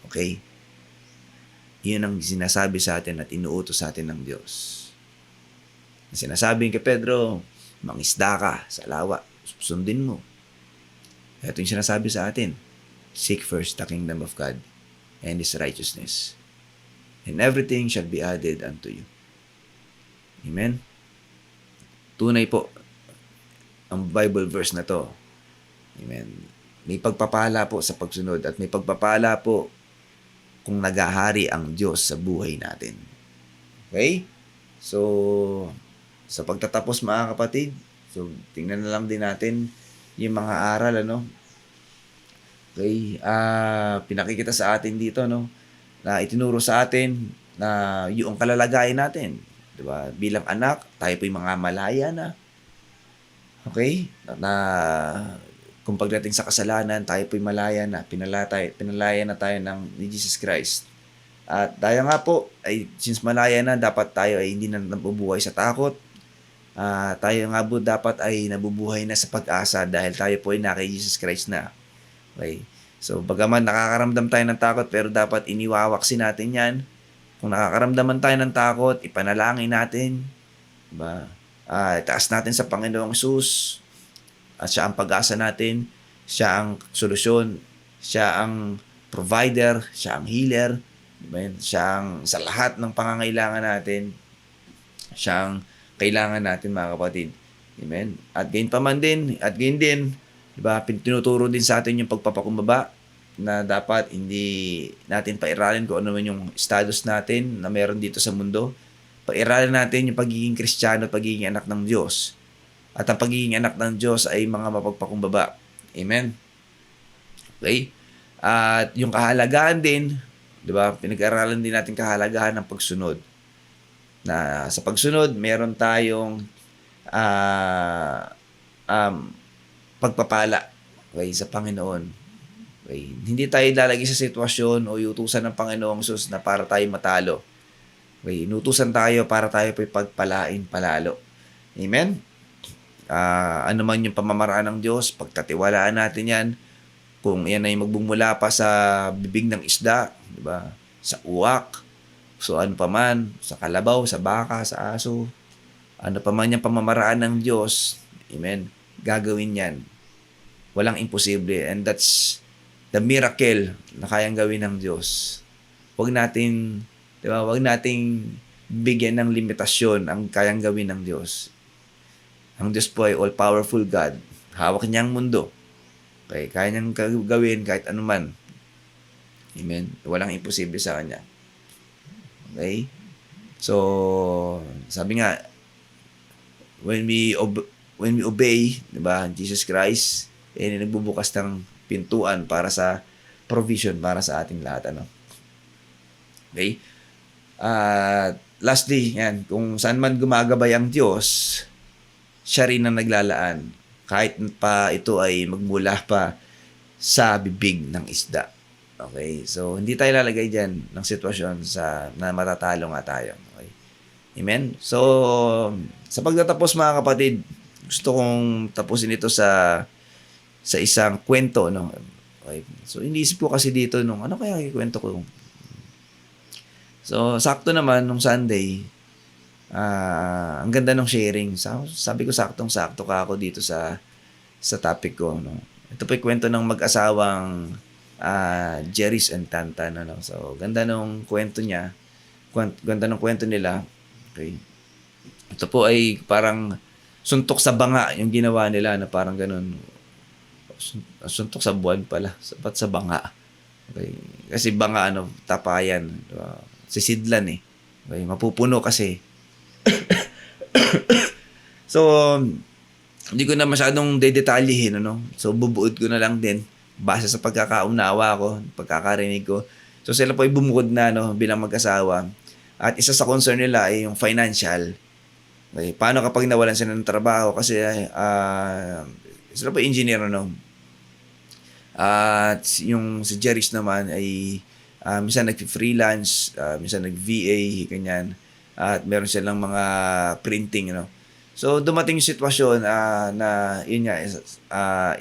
Okay? Yun ang sinasabi sa atin at inuutos sa atin ng Diyos. Sinasabi kay Pedro, mangisda ka sa lawa, sundin mo. Ito yung sinasabi sa atin, seek first the kingdom of God and His righteousness, and everything shall be added unto you. Amen? Tunay po ang Bible verse na to. Amen. May pagpapala po sa pagsunod at may pagpapala po kung nagahari ang Diyos sa buhay natin. Okay? So, sa pagtatapos mga kapatid, so tingnan na lang din natin yung mga aral, ano? Okay? Pinakikita sa atin dito, no? Na itinuro sa atin na yung kalalagayan natin. Diba? Bilang anak, tayo po'y mga malaya na. Okay? Na kung pagdating sa kasalanan, tayo po'y malaya na. Pinalaya na tayo ni Jesus Christ. At dahil nga po, ay, since malaya na, dapat tayo ay hindi na nabubuhay sa takot. Tayo nga po dapat ay nabubuhay na sa pag-asa dahil tayo po ay kay Jesus Christ na. Okay? So, bagaman nakakaramdam tayo ng takot, pero dapat iniwawaksin natin yan. Kung nakakaramdaman tayo ng takot, ipanalangin natin. Diba? Itaas natin sa Panginoong Hesus. At siya ang pag-asa natin. Siya ang solusyon. Siya ang provider. Siya ang healer. Diba? Siya ang sa lahat ng pangangailangan natin. Siya ang kailangan natin, mga kapatid. Amen? At gayon pa man din, diba? Tinuturo din sa atin yung pagpapakumbaba na dapat hindi natin pairalin kung ano man yung status natin na meron dito sa mundo. Pairalin natin yung pagiging Kristiyano, pagiging anak ng Diyos. At ang pagiging anak ng Diyos ay mga mapagpakumbaba. Amen? Okay? At yung kahalagahan din, di ba? Pinag-aralan din natin kahalagahan ng pagsunod. Na sa pagsunod, meron tayong pagpapala, okay, sa Panginoon. Okay. Hindi tayo lalagay sa sitwasyon o iutusan ng Panginoong Hesus na para tayo matalo. Okay. Inutusan tayo para tayo pagpalain palalo. Amen? Ano man yung pamamaraan ng Diyos, pagkatiwalaan natin yan. Kung yan ay magbumula pa sa bibig ng isda, di ba? Sa uwak, so ano pa man, sa kalabaw, sa baka, sa aso, ano pa man yung pamamaraan ng Diyos, amen, gagawin yan. Walang imposible. And that's the miracle na kayang gawin ng Diyos. Huwag natin, di ba, huwag nating bigyan ng limitasyon ang kayang gawin ng Diyos. Ang Diyos po ay all-powerful God. Hawak niya ang mundo. Okay, kaya niyang gawin kahit anuman. Amen. Walang imposible sa Kanya. Okay? So, sabi nga, when we obey, di ba, Jesus Christ, nagbubukas ng pintuan para sa provision para sa ating lahat, ano. Okay? Lastly, yan, kung saan man gumagabay ang Diyos, siya rin ang naglalaan. Kahit pa ito ay magmula pa sa bibig ng isda. Okay? So, hindi tayo lalagay dyan ng sitwasyon na matatalo nga tayo. Okay? Amen? So, sa pagtatapos mga kapatid, gusto kong tapusin ito sa isang kwento, no? Okay. So, iniisip ko kasi dito ano kaya ikwento ko? So, sakto naman nung Sunday, ang ganda ng sharing. Sabi ko saktong-sakto ka ako dito sa topic ko, no? Ito po yung kwento ng mag-asawang Jerry's and Tantan, ano? So, ganda nung kwento niya ganda ng kwento nila. Okay. Ito po ay parang suntok sa banga yung ginawa nila na parang ganun. Suntok sa buwan pala. Ba't sa banga? Okay. Kasi banga, tapayan. Diba? Sisidlan eh. Okay. Mapupuno kasi. So, hindi ko na masyadong dedetalyihin, So, bubuod ko na lang din base sa pagkakaunawa ko, pagkakarinig ko. So, sila po ay bumukod na, bilang mag-asawa. At isa sa concern nila ay yung financial. Okay, paano kapag nawalan sila ng trabaho? Kasi, sila po engineer, At yung si Jerry's naman ay minsan nag-freelance, minsan nag-VA, ganyan. At meron silang mga printing, So, dumating yung sitwasyon na, yun nga,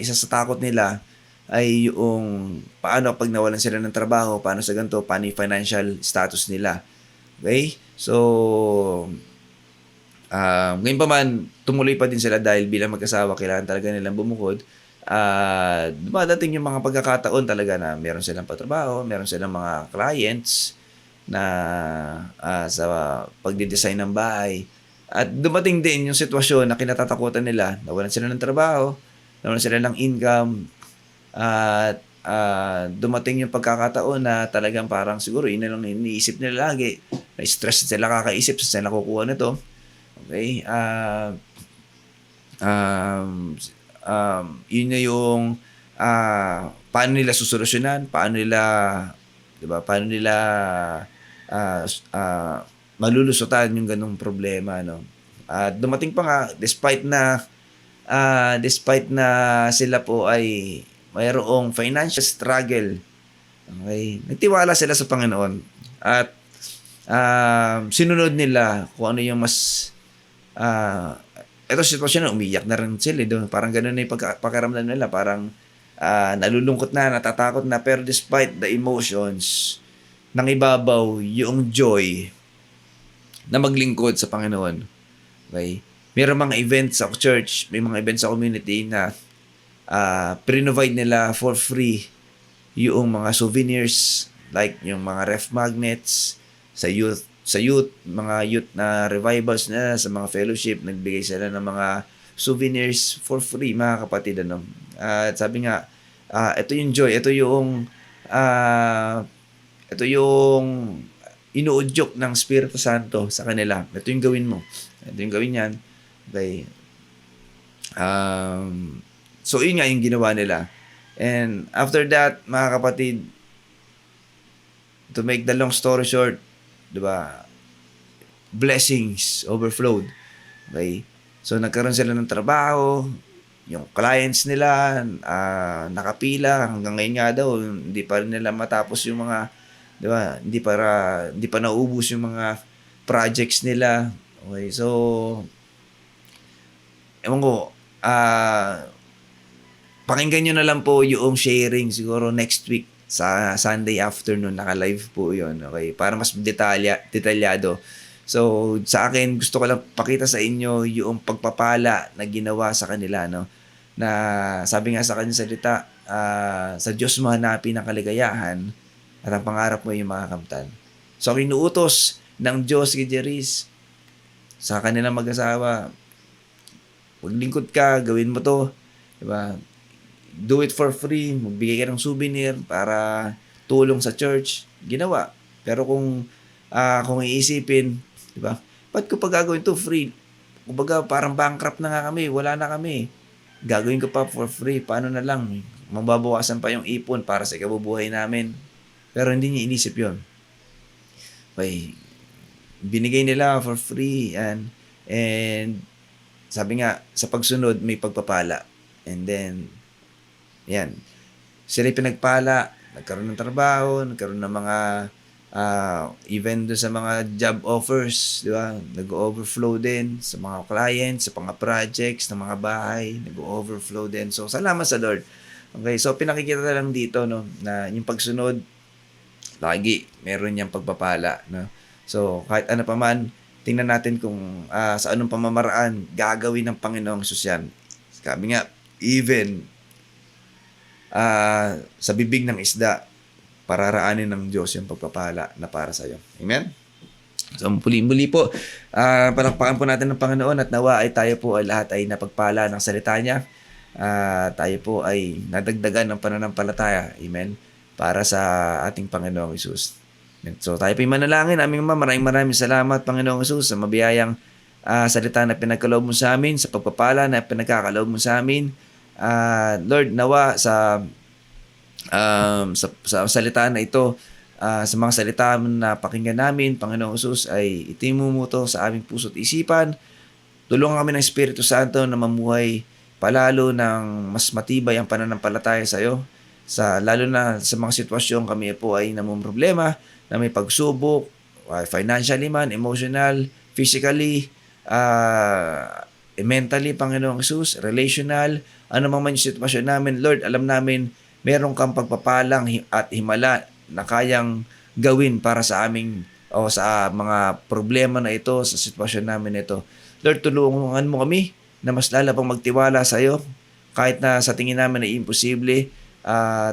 isa sa takot nila ay yung paano pag nawalan sila ng trabaho, paano sa ganito, paano yung financial status nila. Okay? So, ngayon pa man, tumuloy pa din sila dahil bilang mag-asawa, kailangan talaga nilang bumukod. Dumadating yung mga pagkakataon talaga na meron silang patrabaho, meron silang mga clients na sa pagdidesign ng bahay. At dumating din yung sitwasyon na kinatatakutan nila, nawalan sila ng trabaho, nawalan sila ng income, at dumating yung pagkakataon na talagang parang siguro yun na lang iniisip nila lagi, na-stress sila kakaisip sa sila kukuha nito. Okay? Yun na yung paano nila susolusyonan, paano nila, diba, paano nila malulusutan yung ganung problema, At dumating pa nga despite na sila po ay mayroong financial struggle. Okay? Nagtiwala sila sa Panginoon at sinunod nila kung ano yung mas ito sitwasyon na umiyak na rin sila. Parang gano'n na yung pagkakaramdam nila. Parang nalulungkot na, natatakot na. Pero despite the emotions, nang ibabaw yung joy na maglingkod sa Panginoon. Okay? Mayroong mga events sa church, may mga events sa community na pre-provide nila for free yung mga souvenirs like yung mga ref magnets sa youth, mga youth na revivals na sa mga fellowship, nagbigay sila ng mga souvenirs for free, mga kapatid. At sabi nga, ito yung joy, ito yung inuudyok ng Espiritu Santo sa kanila. Ito yung gawin mo. Ito yung gawin yan. Okay. So, yun nga yung ginawa nila. And after that, mga kapatid, to make the long story short, diba, blessings overflowed. Okay. So, nagkaroon sila ng trabaho, yung clients nila, nakapila, hanggang ngayon nga daw, hindi pa rin nila matapos yung mga, diba, hindi pa naubos yung mga projects nila. Okay, so, ewan ko, pakinggan nyo na lang po yung sharing siguro next week sa Sunday afternoon, naka-live po yun, okay, para mas detalyado. So, sa akin, gusto ko lang pakita sa inyo yung pagpapala na ginawa sa kanila, na sabi nga sa kanyang salita, sa Diyos mo hanapin ang kaligayahan at ang pangarap mo yung makakamtan. So, ang inuutos ng Diyos kay Jeris sa kanilang mag-asawa, maglingkod ka, gawin mo to, diba? Do it for free, magbigay ka ng souvenir para tulong sa church, ginawa. Pero kung iisipin, diba? Ba't ko pa gagawin to free? Kumbaga, parang bankrupt na nga kami, wala na kami. Gagawin ko pa for free, paano na lang? Mababawasan pa yung ipon para sa ikabubuhay namin. Pero hindi niya inisip yun. Okay, binigay nila for free and sabi nga, sa pagsunod, may pagpapala. And then, yan. Sila pinagpala, nagkaroon ng trabaho, nagkaroon ng mga even doon sa mga job offers, di ba? Nag-overflow din sa mga clients, sa mga projects, ng mga bahay, nag-overflow din. So, salamat sa Lord. Okay, so pinakikita na lang dito, na yung pagsunod, lagi meron niyang pagpapala, So, kahit ano pa man, tingnan natin kung sa anong pamamaraan gagawin ng Panginoong Hesus yan. Sabi nga, even sa bibig ng isda, pararaanin ng Diyos yung pagpapala na para sa'yo. Amen? So muli po, palakpakan po natin ng Panginoon at nawa ay tayo po ay lahat ay napagpala ng salita niya. Tayo po ay nadagdagan ng pananampalataya. Amen. Para sa ating Panginoong Hesus. So tayo po ay manalangin. Aming Ama, maraming salamat Panginoong Hesus sa mabiyayang salita na pinagkaloob mo sa amin, sa pagpapala na pinagkakaloob mo sa amin. Lord, nawa sa salita na ito, sa mga salita na pakinggan namin, Panginoong Hesus, ay itimumuto sa aming puso't isipan. Tulungan kami ng Espiritu Santo na mamuhay palalo ng mas matibay ang pananampalataya sa iyo. Lalo na sa mga sitwasyon kami po ay namumroblema, na may pagsubok, financially man, emotional, physically, mentally, Panginoong Hesus, relational, ano man yung sitwasyon namin. Lord, alam namin, meron kang pagpapalang at himala na kayang gawin para sa aming o sa mga problema na ito, sa sitwasyon namin ito. Lord, tulungan mo kami na mas lalo pang magtiwala sa iyo kahit na sa tingin namin ay imposible.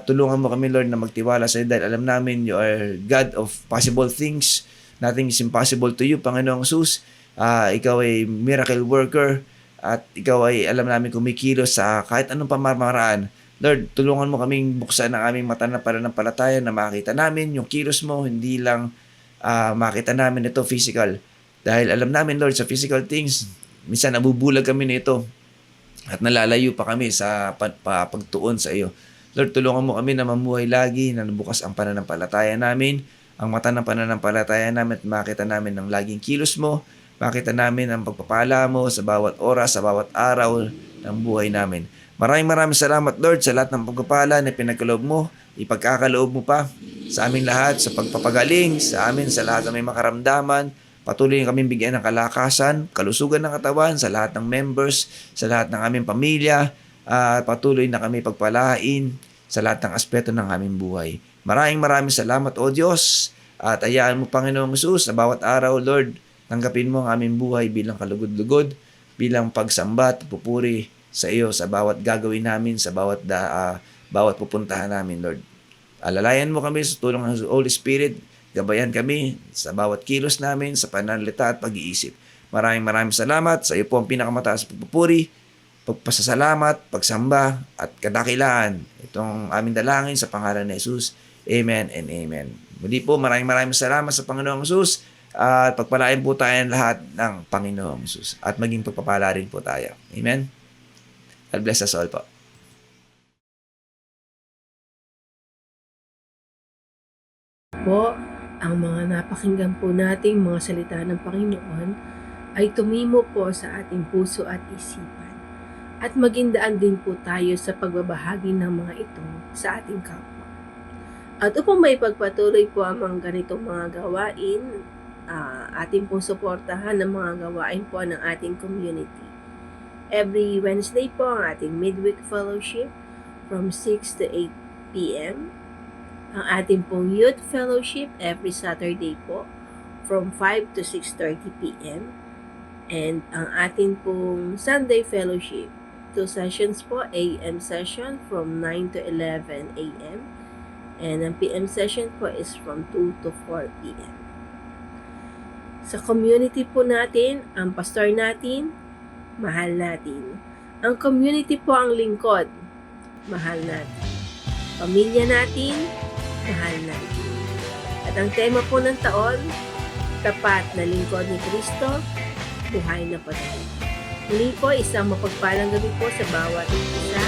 Tulungan mo kami, Lord, na magtiwala sa iyo dahil alam namin you are God of possible things. Nothing is impossible to you, Panginoong Hesus. Ikaw ay miracle worker at ikaw ay alam namin kumikilos sa kahit anong pamamaraan. Lord, tulungan mo kaming buksan ang aming mata na pananampalataya na makita namin yung kilos mo, hindi lang makita namin ito physical. Dahil alam namin, Lord, sa physical things, minsan nabubulag kami nito at nalalayo pa kami sa pagtuon sa iyo. Lord, tulungan mo kami na mamuhay lagi na bukas ang pananampalataya namin, ang mata ng pananampalataya namin at makita namin ang laging kilos mo, makita namin ang pagpapala mo sa bawat oras, sa bawat araw ng buhay namin. Maraming salamat, Lord, sa lahat ng pagpapala na pinagkaloob mo, ipagkakaloob mo pa sa aming lahat, sa pagpapagaling, sa amin, sa lahat ng may makaramdaman. Patuloy kaming bigyan ng kalakasan, kalusugan ng katawan sa lahat ng members, sa lahat ng aming pamilya, at patuloy na kami pagpalain sa lahat ng aspeto ng aming buhay. Maraming salamat, O Diyos, at ayaan mo, Panginoong Hesus, sa bawat araw, Lord, tanggapin mo ang aming buhay bilang kalugod-lugod, bilang pagsamba at pupuri sa iyo sa bawat gagawin namin, sa bawat pupuntahan namin, Lord. Alalayan mo kami sa tulong ng Holy Spirit, gabayan kami sa bawat kilos namin, sa pananalita at pag-iisip. Maraming salamat. Sa iyo po ang pinakamataas pagpupuri, pagpasasalamat, pagsamba at kadakilaan. Itong aming dalangin sa pangalan ni Jesus. Amen and amen. Muli po, maraming salamat sa Panginoong Jesus at pagpalain po tayo lahat ng Panginoong Jesus at maging pagpapala rin po tayo. Amen. God bless us all po. Po, ang mga napakinggan po nating mga salita ng Panginoon ay tumimo po sa ating puso at isipan. At maging daan din po tayo sa pagbabahagi ng mga ito sa ating kapwa. At upang may pagpatuloy po ang mga ganitong mga gawain, ating po suportahan ng mga gawain po ng ating community. Every Wednesday po ang ating midweek fellowship from 6 to 8 p.m. Ang ating pong youth fellowship every Saturday po from 5 to 6:30 p.m. And ang ating pong Sunday fellowship, 2 sessions po, AM session from 9 to 11 a.m. And ang PM session po is from 2 to 4 p.m. Sa community po natin, ang pastor natin, mahal natin. Ang community po ang lingkod, mahal natin. Pamilya natin, mahal natin. At ang tema po ng taon, tapat na lingkod ni Kristo, buhay na patay. Muli po, isang mapagpalang gabi po sa bawat isa.